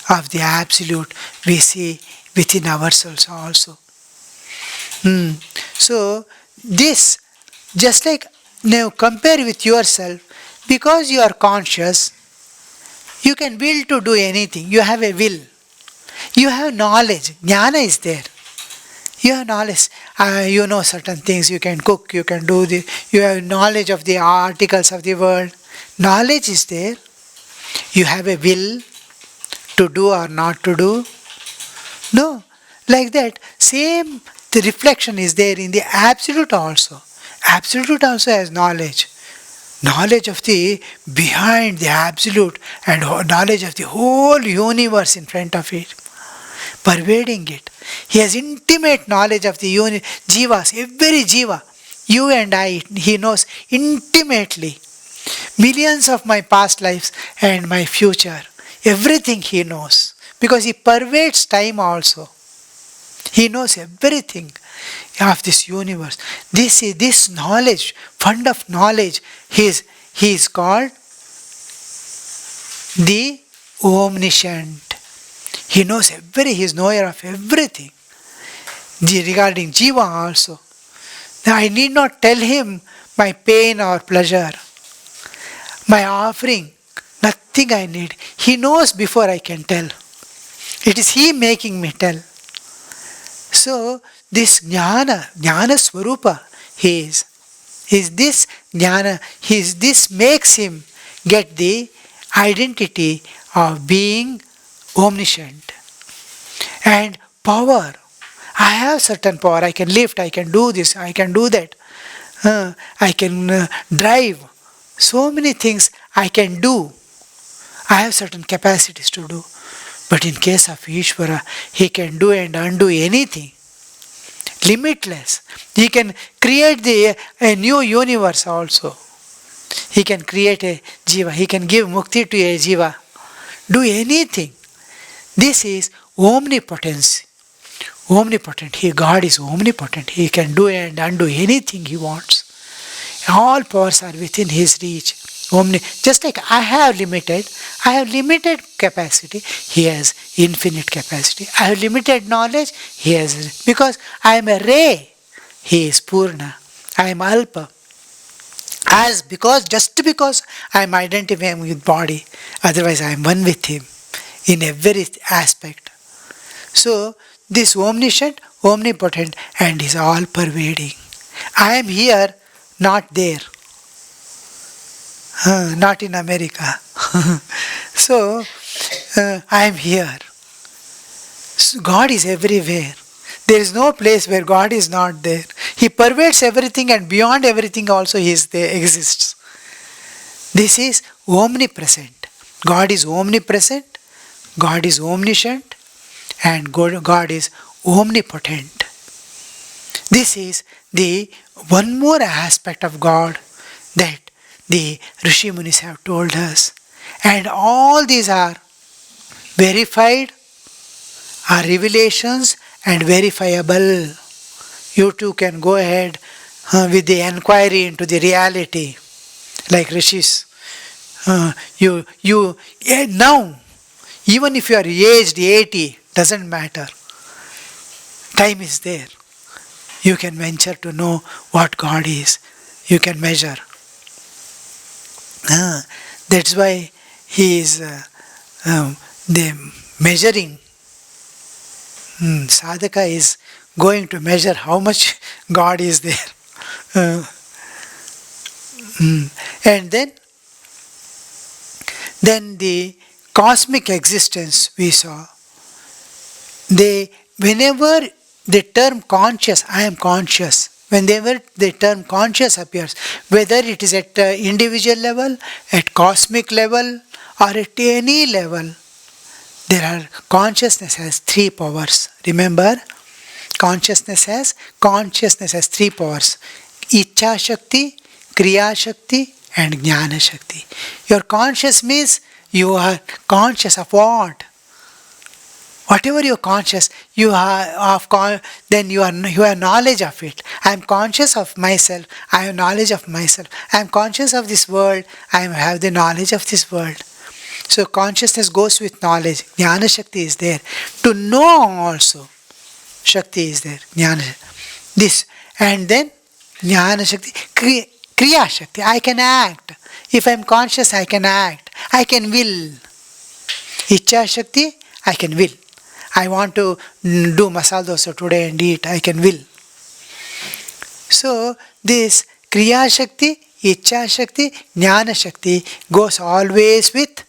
of the Absolute we see within ourselves also. So this, just like now compare with yourself, because you are conscious, you can will to do anything. You have a will. You have knowledge. Jnana is there. You have knowledge. You know certain things. You can cook. You can do the. You have knowledge of the articles of the world. Knowledge is there. You have a will to do or not to do. No, like that. Same. The reflection is there in the Absolute also. Absolute also has knowledge. Knowledge of the behind the Absolute and knowledge of the whole universe in front of it, pervading it. He has intimate knowledge of the jivas, every jiva, you and I, he knows intimately. Millions of my past lives and my future, everything he knows, because he pervades time also. He knows everything of this universe. This knowledge, fund of knowledge, he is called the omniscient. He knows he is knower of everything. Regarding Jiva also. Now I need not tell him my pain or pleasure, my offering, nothing I need. He knows before I can tell. It is he making me tell. So this jnana swarupa, he is this jnana, this makes him get the identity of being omniscient. And power, I have certain power, I can lift, I can do this, I can do that, I can drive, so many things I can do. I have certain capacities to do. But in case of Ishvara, he can do and undo anything. Limitless. He can create a new universe also. He can create a jiva. He can give mukti to a jiva. Do anything. This is omnipotence. Omnipotent. God is omnipotent. He can do and undo anything he wants. All powers are within his reach. Just like I have limited capacity, he has infinite capacity. I have limited knowledge, he has, because I am a ray, he is Purna. I am Alpa. Just because I am identifying with body, otherwise I am one with him in every aspect. So this omniscient, omnipotent, and is all pervading. I am here, not there. Not in America. So, I am here. So God is everywhere. There is no place where God is not there. He pervades everything, and beyond everything also He is there, exists. This is omnipresent. God is omnipresent, God is omniscient, and God is omnipotent. This is the one more aspect of God that the Rishi Munis have told us. And all these are verified, are revelations and verifiable. You too can go ahead with the enquiry into the reality, like Rishis. Now, even if you are aged 80, doesn't matter. Time is there. You can venture to know what God is. You can measure. That's why he is the measuring. Sadhaka is going to measure how much God is there. And then the cosmic existence we saw. Whenever the term conscious, I am conscious, whenever the term conscious appears, whether it is at individual level, at cosmic level, or at any level, there are consciousness has three powers. Remember, consciousness has three powers: Ichcha Shakti, Kriya Shakti, and Jnana Shakti. Your conscious means you are conscious of what? Whatever you're conscious, you are then you have knowledge of it. I am conscious of myself. I have knowledge of myself. I am conscious of this world. I have the knowledge of this world. So consciousness goes with knowledge. Jnana Shakti is there. To know also, Shakti is there. Jnana. This. And then Jnana Shakti, Kriya Shakti. I can act. If I am conscious, I can act. I can will. Ichcha Shakti, I can will. I want to do masala dosa today and eat. I can will. So this Kriya Shakti, Ichcha Shakti, Jnana Shakti goes always with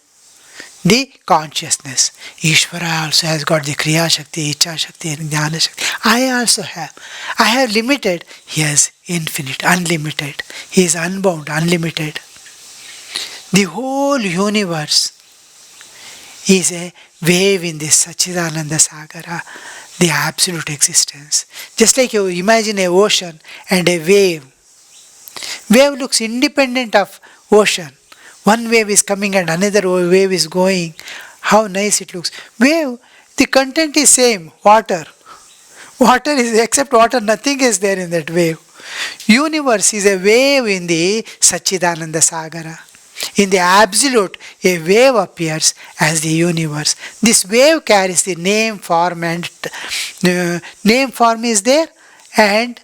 the consciousness. Ishvara also has got the Kriya Shakti, Ichcha Shakti and Jnana Shakti. I also have. I have limited. He has infinite, unlimited. He is unbound, unlimited. The whole universe is a wave in this Satchidananda Sagara, the absolute existence. Just like you imagine an ocean and a wave. Wave looks independent of ocean. One wave is coming and another wave is going. How nice it looks. Wave, the content is same, water. Water is, except water, nothing is there in that wave. Universe is a wave in the Satchidananda Sagara. In the absolute, a wave appears as the universe. This wave carries the name, form, and name, form is there, and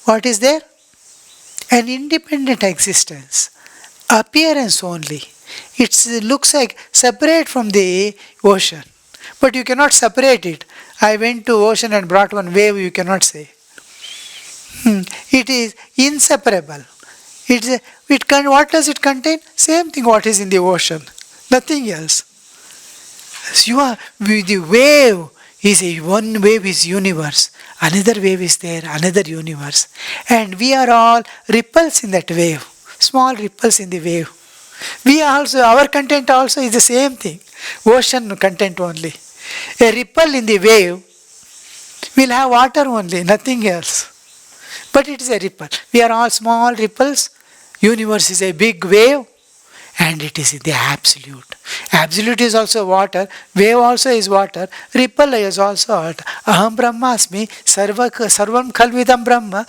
what is there? An independent existence. Appearance only. It looks like separate from the ocean, but you cannot separate it. I went to ocean and brought one wave, you cannot say. It is inseparable. What does it contain? Same thing what is in the ocean. Nothing else. So the wave is one wave is universe. Another wave is there, another universe. And we are all ripples in that wave. Small ripples in the wave. Our content also is the same thing. Ocean content only. A ripple in the wave will have water only, nothing else. But it is a ripple. We are all small ripples. Universe is a big wave, and it is the absolute. Absolute is also water. Wave also is water. Ripple is also water. Aham Brahmasmi, Sarvam Khalvidam Brahma,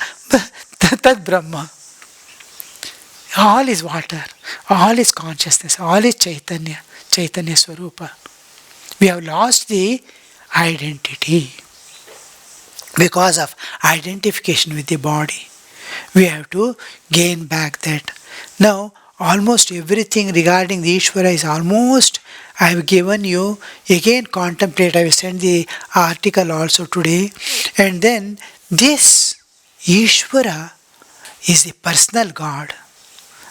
Tad Brahma. All is water. All is consciousness. All is Chaitanya. Chaitanya Swarupa. We have lost the identity because of identification with the body. We have to gain back that. Now, almost everything regarding the Ishvara is almost, I have given you. Again, contemplate. I will send the article also today. And then, this Ishvara is the personal God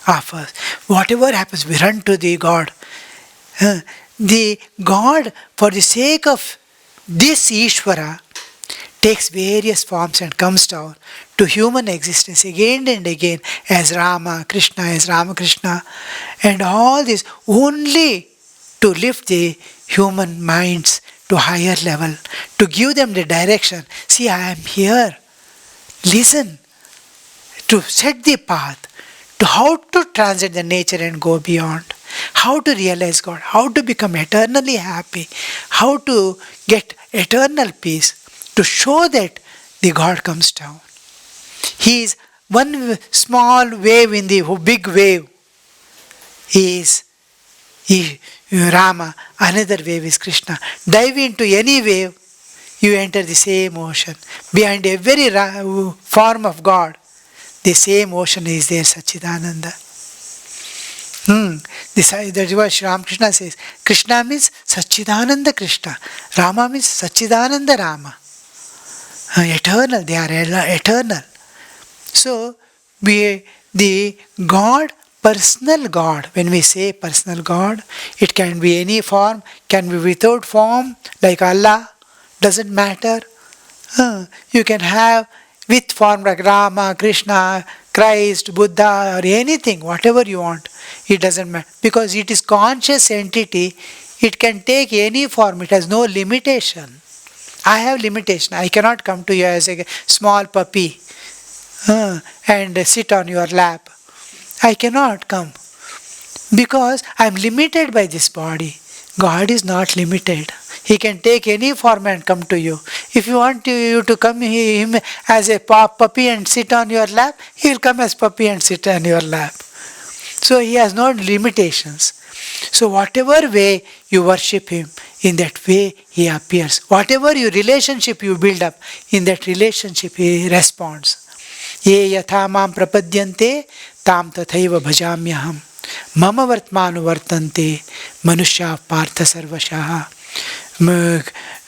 of us. Whatever happens, we run to the God. The God, for the sake of this Ishvara, takes various forms and comes down to human existence again and again as Rama, Krishna, as Ramakrishna, and all this only to lift the human minds to higher level, to give them the direction. See, I am here. Listen, to set the path, to how to transit the nature and go beyond, how to realize God, how to become eternally happy, how to get eternal peace, to show that the God comes down. He is one small wave in the big wave. He is Rama, another wave is Krishna. Dive into any wave, you enter the same ocean. Behind every form of God, the same ocean is there, Satchidananda. That is what Sri Ramakrishna says. Krishna means Satchidananda Krishna. Rama means Satchidananda Rama. Eternal, they are eternal. So, the God, personal God, when we say personal God, it can be any form, can be without form, like Allah, doesn't matter. You can have with form like Rama, Krishna, Christ, Buddha, or anything, whatever you want. It doesn't matter. Because it is conscious entity, it can take any form, it has no limitation. I have limitation. I cannot come to you as a small puppy and sit on your lap. I cannot come because I am limited by this body. God is not limited. He can take any form and come to you. If you want you to come him as a puppy and sit on your lap, he will come as puppy and sit on your lap. So he has no limitations. So whatever way you worship him, in that way he appears. Whatever your relationship you build up, in that relationship he responds. Ye yatha mam prapadyante tam tathaiva bhajamyaham. Mama vartmanu vartante manushya partha sarvashaha.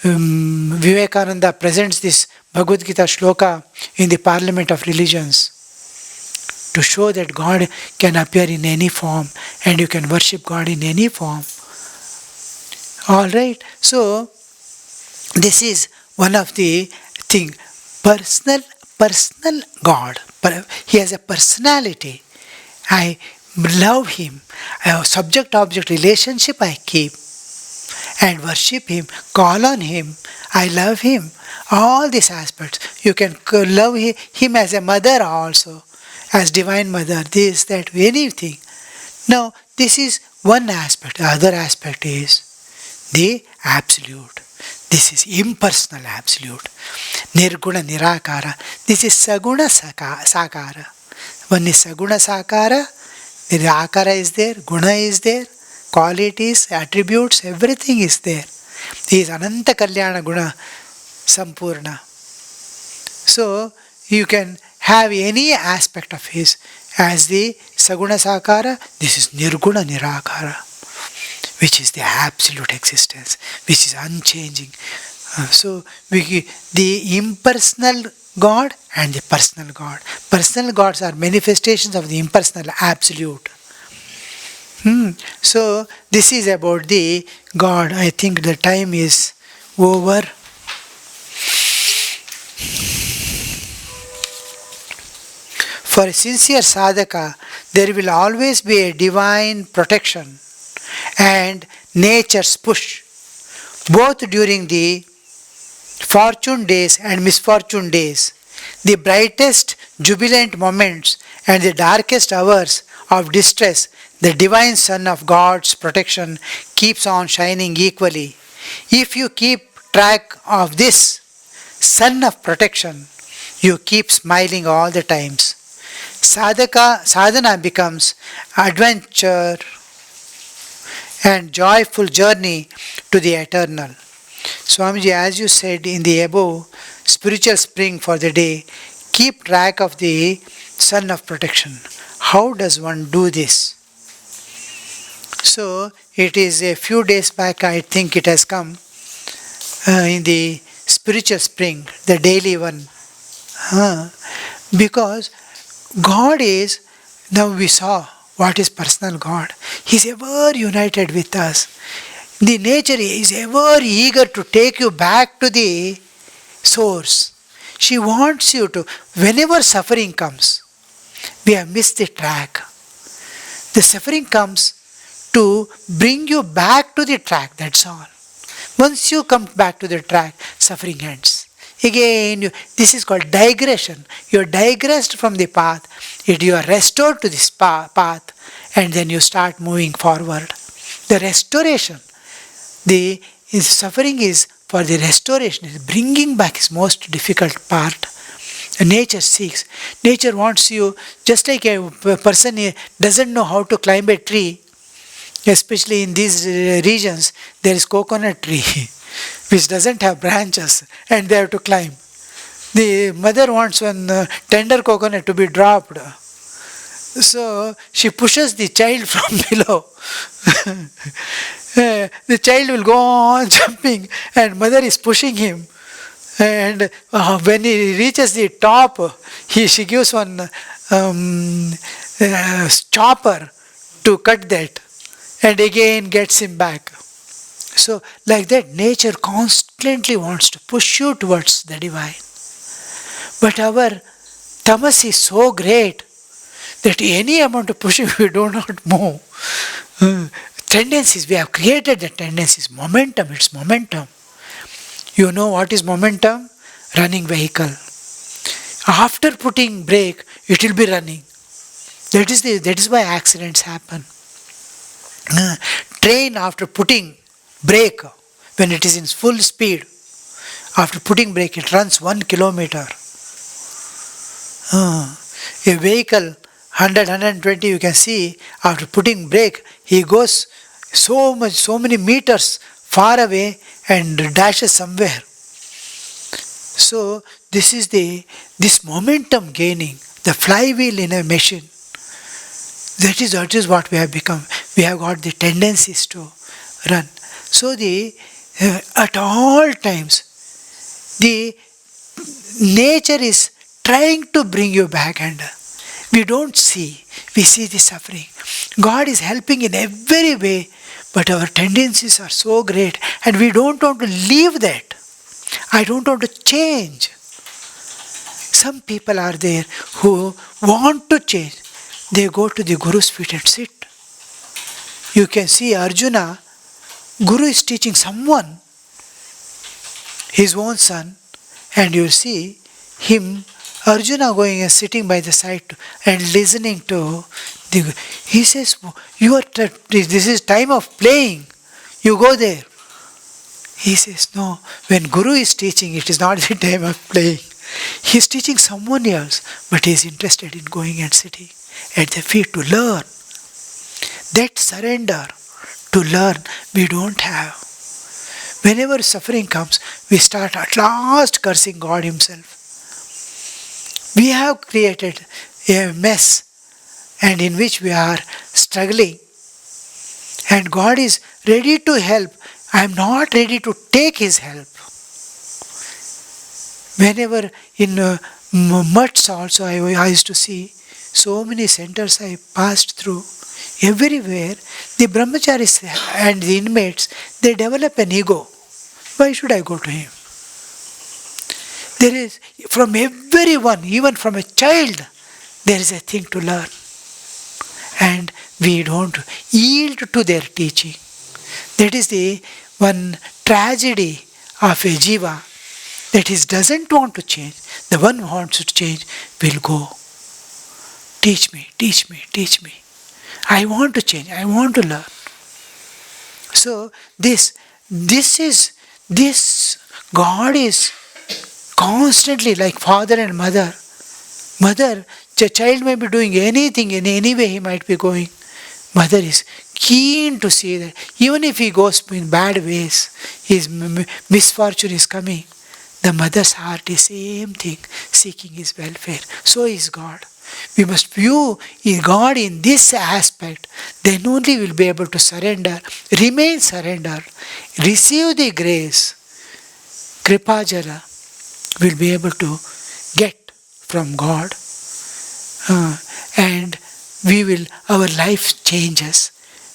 Vivekananda presents this Bhagavad Gita shloka in the Parliament of Religions to show that God can appear in any form and you can worship God in any form. Alright, so this is one of the thing. Personal God. He has a personality. I love him. I have subject-object relationship I keep and worship him, call on him. I love him. All these aspects. You can love him as a mother also, as divine mother, this, that, anything. Now, this is one aspect. The other aspect is the absolute. This is impersonal absolute. Nirguna nirakara. This is saguna sakara. One is saguna sakara. The akara is there, guna is there, qualities, attributes, everything is there. He is Ananta Kalyana Guna Sampurna. So you can have any aspect of his as the Saguna Sakara. This is Nirguna Nirakara, which is the absolute existence, which is unchanging. So the impersonal God and the personal God. Personal gods are manifestations of the impersonal absolute. So this is about the God. I think the time is over. For a sincere sadhaka, there will always be a divine protection and nature's push, both during the fortune days and misfortune days, the brightest jubilant moments and the darkest hours of distress. The divine sun of God's protection keeps on shining equally. If you keep track of this sun of protection, you keep smiling all the times. Sadhana becomes adventure and joyful journey to the eternal. Swamiji, as you said in the above spiritual spring for the day, keep track of the sun of protection. How does one do this? So it is a few days back, I think it has come in the spiritual spring, the daily one. Because God is, now we saw what is personal God. He is ever united with us. The nature is ever eager to take you back to the source. She wants you to, whenever suffering comes, we have missed the track. The suffering comes to bring you back to the track, that's all. Once you come back to the track, suffering ends. Again, this is called digression. You are digressed from the path, you are restored to this path, and then you start moving forward. The restoration, the suffering is for the restoration. Bringing back is most difficult part. Nature seeks. Nature wants you, just like a person doesn't know how to climb a tree, especially in these regions, there is coconut tree which doesn't have branches and they have to climb. The mother wants one tender coconut to be dropped. So she pushes the child from below. The child will go on jumping and mother is pushing him. And when he reaches the top, she gives one chopper to cut that and again gets him back. So like that, nature constantly wants to push you towards the divine. But our tamas is so great that any amount of pushing we do not move. Tendencies, we have created the tendencies. Momentum, it's momentum. You know what is momentum? Running vehicle. After putting brake, it will be running. That is why accidents happen. Train after putting brake, when it is in full speed, after putting brake, it runs 1 kilometer. A vehicle 100, 120, you can see after putting brake, he goes so many meters far away and dashes somewhere. So this momentum gaining, the flywheel in a machine. That is what we have become. We have got the tendencies to run. So at all times, the nature is trying to bring you back, and we don't see. We see the suffering. God is helping in every way, but our tendencies are so great, and we don't want to leave that. I don't want to change. Some people are there who want to change. They go to the Guru's feet and sit. You can see Arjuna, Guru is teaching someone, his own son, and you see him, Arjuna, going and sitting by the side and listening to the. He says, this is time of playing. You go there. He says, no, when Guru is teaching, it is not the time of playing. He is teaching someone else, but he is interested in going and sitting at the feet to learn. That surrender to learn we don't have. Whenever suffering comes, we start at last cursing God Himself. We have created a mess, and in which we are struggling, and God is ready to help. I am not ready to take His help. Whenever in mutts also, I used to see so many centers I passed through. Everywhere, the brahmacharis and the inmates, they develop an ego. Why should I go to him? There is, from everyone, even from a child, there is a thing to learn. And we don't yield to their teaching. That is the one tragedy of a jiva, that he doesn't want to change. The one who wants to change will go. Teach me, teach me, teach me. I want to change, I want to learn. So this God is constantly like father and mother. Mother, the child may be doing anything, in any way he might be going. Mother is keen to see that even if he goes in bad ways, his misfortune is coming. The mother's heart is same thing, seeking his welfare. So is God. We must view God in this aspect. Then only we will be able to surrender, remain surrendered, receive the grace. Kripajala will be able to get from God. And our life changes.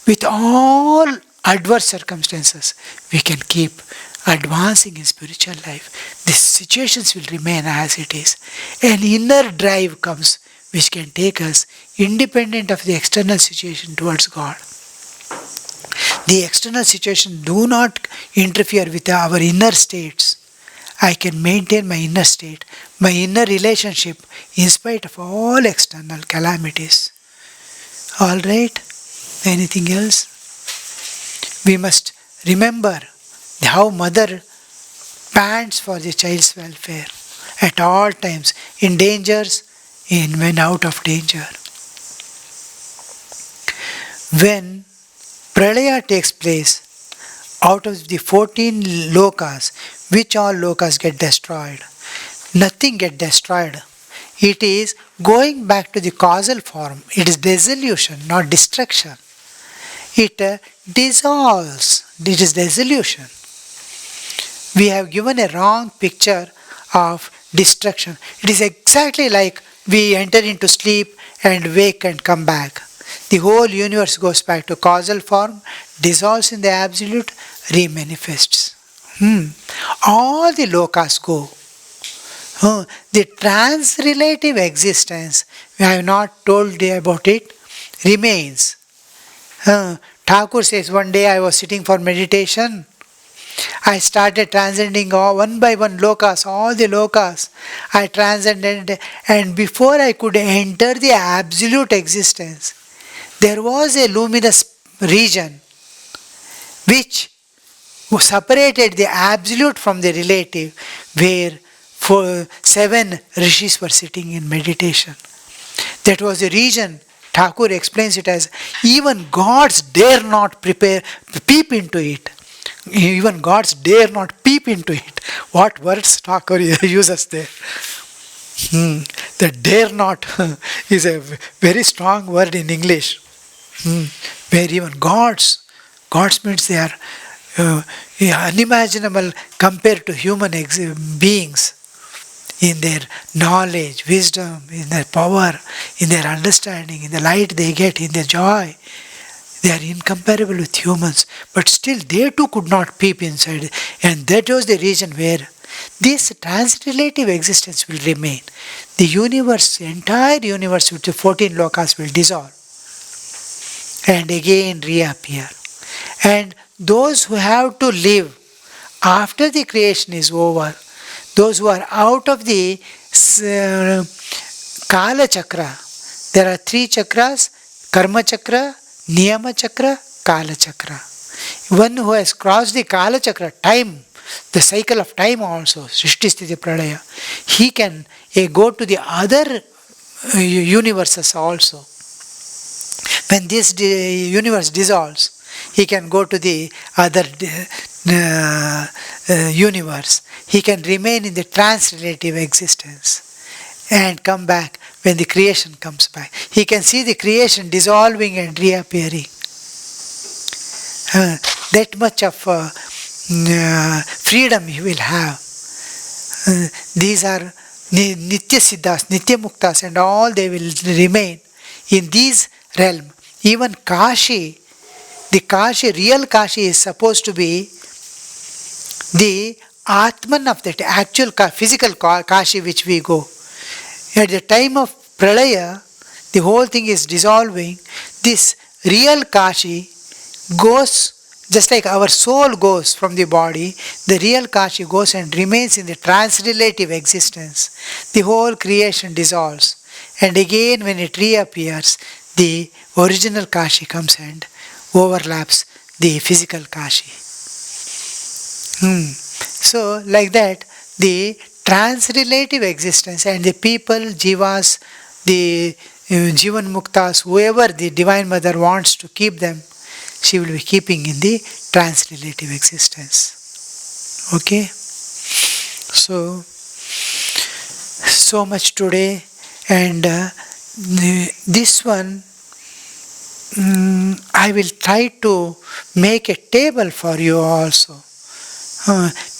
With all adverse circumstances, we can keep advancing in spiritual life. These situations will remain as it is. An inner drive comes which can take us independent of the external situation towards God. The external situation do not interfere with our inner states. I can maintain my inner state, my inner relationship in spite of all external calamities. Alright? Anything else? We must remember how mother pants for the child's welfare at all times, in dangers, when out of danger. When Pralaya takes place, out of the 14 lokas, which all lokas get destroyed? Nothing get destroyed. It is going back to the causal form. It is dissolution, not destruction. It dissolves. It is dissolution. We have given a wrong picture of destruction. It is exactly like we enter into sleep and wake and come back. The whole universe goes back to causal form, dissolves in the absolute, remanifests. All the lokas go. The trans-relative existence, we have not told you about it, remains. Thakur says, one day I was sitting for meditation. I started transcending one by one lokas, all the lokas. I transcended, and before I could enter the absolute existence, there was a luminous region which separated the absolute from the relative, where 7 rishis were sitting in meditation. That was the region. Thakur explains it as even gods dare not peep into it. Even gods dare not peep into it. What words Thakur uses there? The dare not is a very strong word in English. Where even gods means they are unimaginable compared to human beings in their knowledge, wisdom, in their power, in their understanding, in the light they get, in their joy. They are incomparable with humans, but still they too could not peep inside. And that was the region where this trans-relative existence will remain. The universe, the entire universe with the 14 lokas will dissolve and again reappear. And those who have to live after the creation is over, those who are out of the Kala Chakra, there are 3 chakras, Karma Chakra, Niyama Chakra, Kala Chakra. One who has crossed the Kala Chakra, time, the cycle of time also, Srishti Sthiti Pralaya, he can go to the other universes also. When this universe dissolves, he can go to the other universe. He can remain in the trans-relative existence and come back when the creation comes back. He can see the creation dissolving and reappearing. That much of freedom he will have. These are Nitya Siddhas, Nitya Muktas, and all they will remain in these realm. Even Kashi, the Kashi, real Kashi is supposed to be the Atman of that actual physical Kashi which we go. At the time of Pralaya, the whole thing is dissolving. This real Kashi goes, just like our soul goes from the body, the real Kashi goes and remains in the trans-relative existence. The whole creation dissolves. And again when it reappears, the original Kashi comes and overlaps the physical Kashi. So like that, the trans-relative existence and the people, jivas, the Jivan Muktas, whoever the Divine Mother wants to keep them, she will be keeping in the trans-relative existence. Okay? So much today, and this one, I will try to make a table for you also.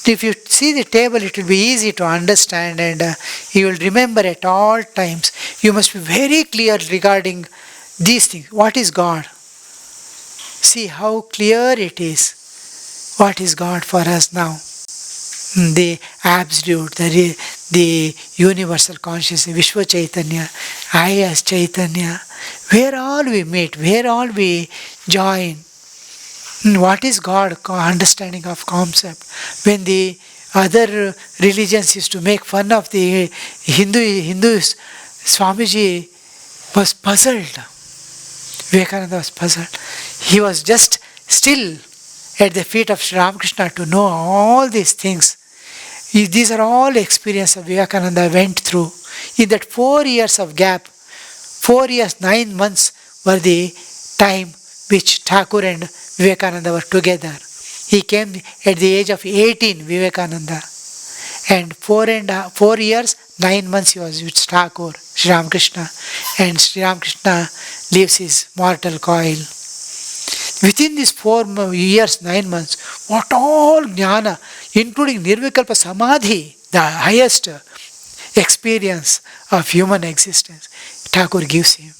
If you see the table, it will be easy to understand, and you will remember at all times. You must be very clear regarding these things. What is God? See how clear it is. What is God for us now? The absolute, the universal consciousness, Vishwa Chaitanya, I as Chaitanya, where all we meet, where all we join. What is God? Understanding of concept. When the other religions used to make fun of the Hindus, Swamiji was puzzled. Vivekananda was puzzled. He was just still at the feet of Sri Ramakrishna to know all these things. These are all experiences Vivekananda went through. In that 4 years of gap, 4 years, 9 months were the time which Thakur and Vivekananda were together. He came at the age of 18, Vivekananda. And 4 years, 9 months he was with Thakur, Sri Ramakrishna. And Sri Ramakrishna leaves his mortal coil. Within these 4 years, 9 months, what all jnana, including Nirvikalpa Samadhi, the highest experience of human existence, Thakur gives him.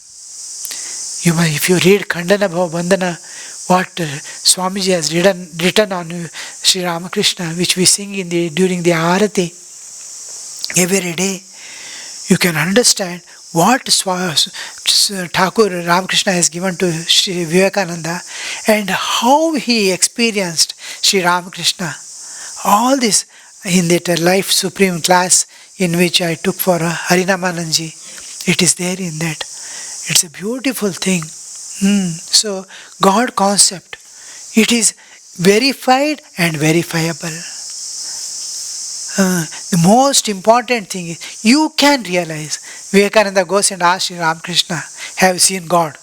If you read Khandana Bhava Bandhana, what Swamiji has written on Sri Ramakrishna, which we sing during the Arati, Every day you can understand what Thakur Ramakrishna has given to Sri Vivekananda and how he experienced Sri Ramakrishna. All this in that Life Supreme class in which I took for Harinamananji. It is there in that. It's a beautiful thing. So, God concept, it is verified and verifiable. The most important thing is you can realize. Vivekananda goes and asks Sri Ramakrishna, have you seen God?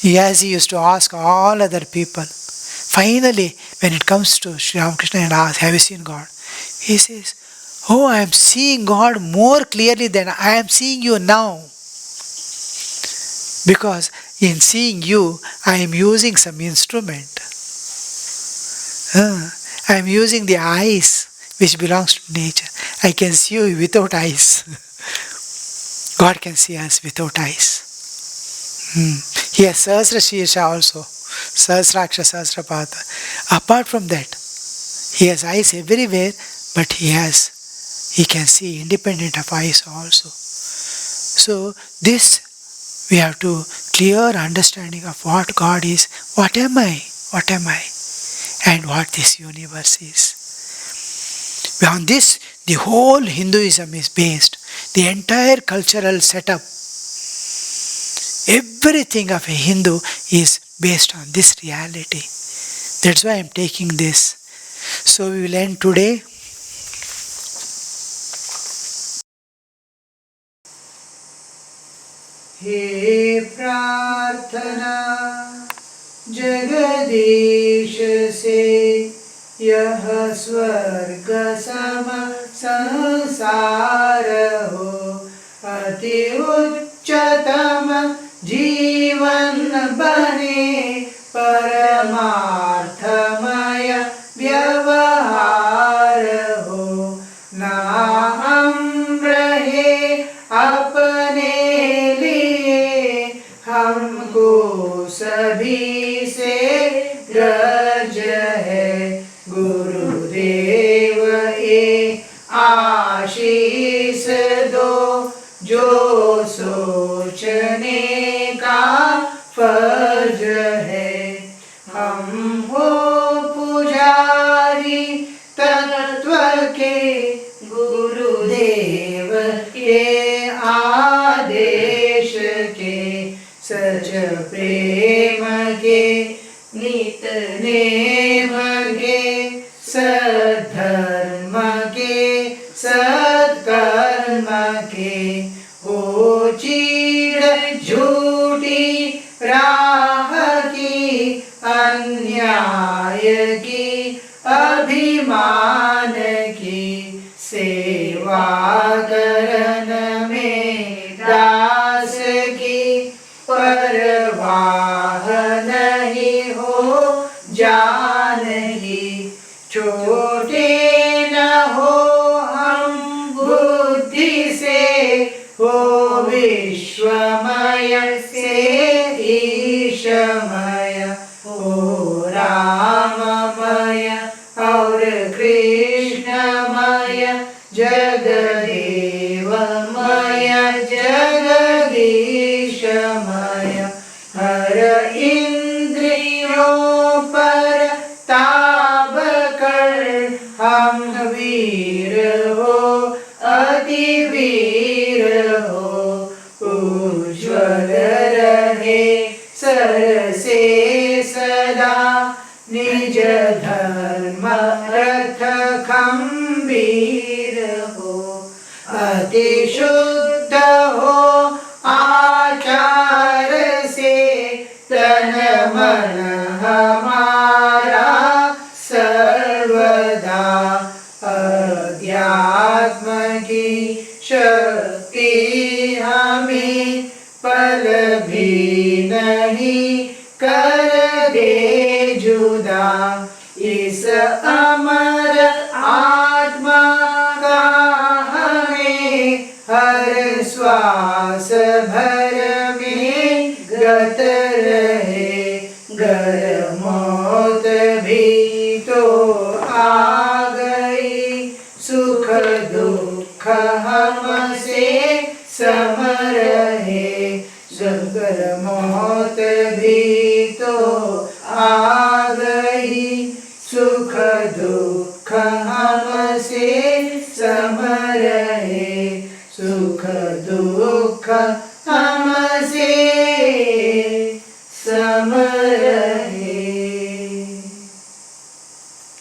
As he used to ask all other people. Finally, when it comes to Sri Ramakrishna and asks, have you seen God? He says, oh, I am seeing God more clearly than I am seeing you now. Because in seeing you, I am using some instrument. I am using the eyes which belongs to nature. I can see you without eyes. God can see us without eyes. He has Sahasra Shirsha also. Sahasraksha Sahasrapada. Apart from that, he has eyes everywhere, but he can see independent of eyes also. So this we have to clear understanding of what God is, what am I, and what this universe is. Beyond this, the whole Hinduism is based. The entire cultural setup, everything of a Hindu is based on this reality. That's why I am taking this. So we will end today. हे प्रार्थना जगदीश से यह स्वर्ग सम संसार हो, अति उच्चतम जीवन बने, परमार्थमय व्यवहार हो, ना हम रहे अपने हमको सभी से ग्रज है, गुरुदेव ये आशीष दो, जो सोचने का फर्ज है। हम हो पुजारी तत्व के, गुरुदेव के आदेश के, सच प्रेम के नित नेम के, सद्धर्म के सत्कर्म के, हो चीड़ झूठी राह की, अन्याय की अभिमान की, सेवा करन में दास की, परवाह नहीं हो जान ही, छोटे न हो हम बुद्धि से, हो विश्वमय से ईशमय, हो राममय और कृष्णमय, जगदेवमय जगदीशमय, हर इंद्रियों पर ताब कर, हम वीर हो अति वीर हो, उज्ज्वल रहे सर से सदा, निज धर्म रथ खंबीर हो, अति शुद्ध हो आचार से, तन मन हमारा सर्वदा, अध्यात्म की शक्ति हमें पल भी नहीं कर दे जुदा, इस अमर आत्मा का हमें हर श्वास भर में गत रहे, गर मौत भी तो आ गई, सुख दुख जकर मौत भी तो आ गई, सुख दुख हमसे सम रहे, सुख दुख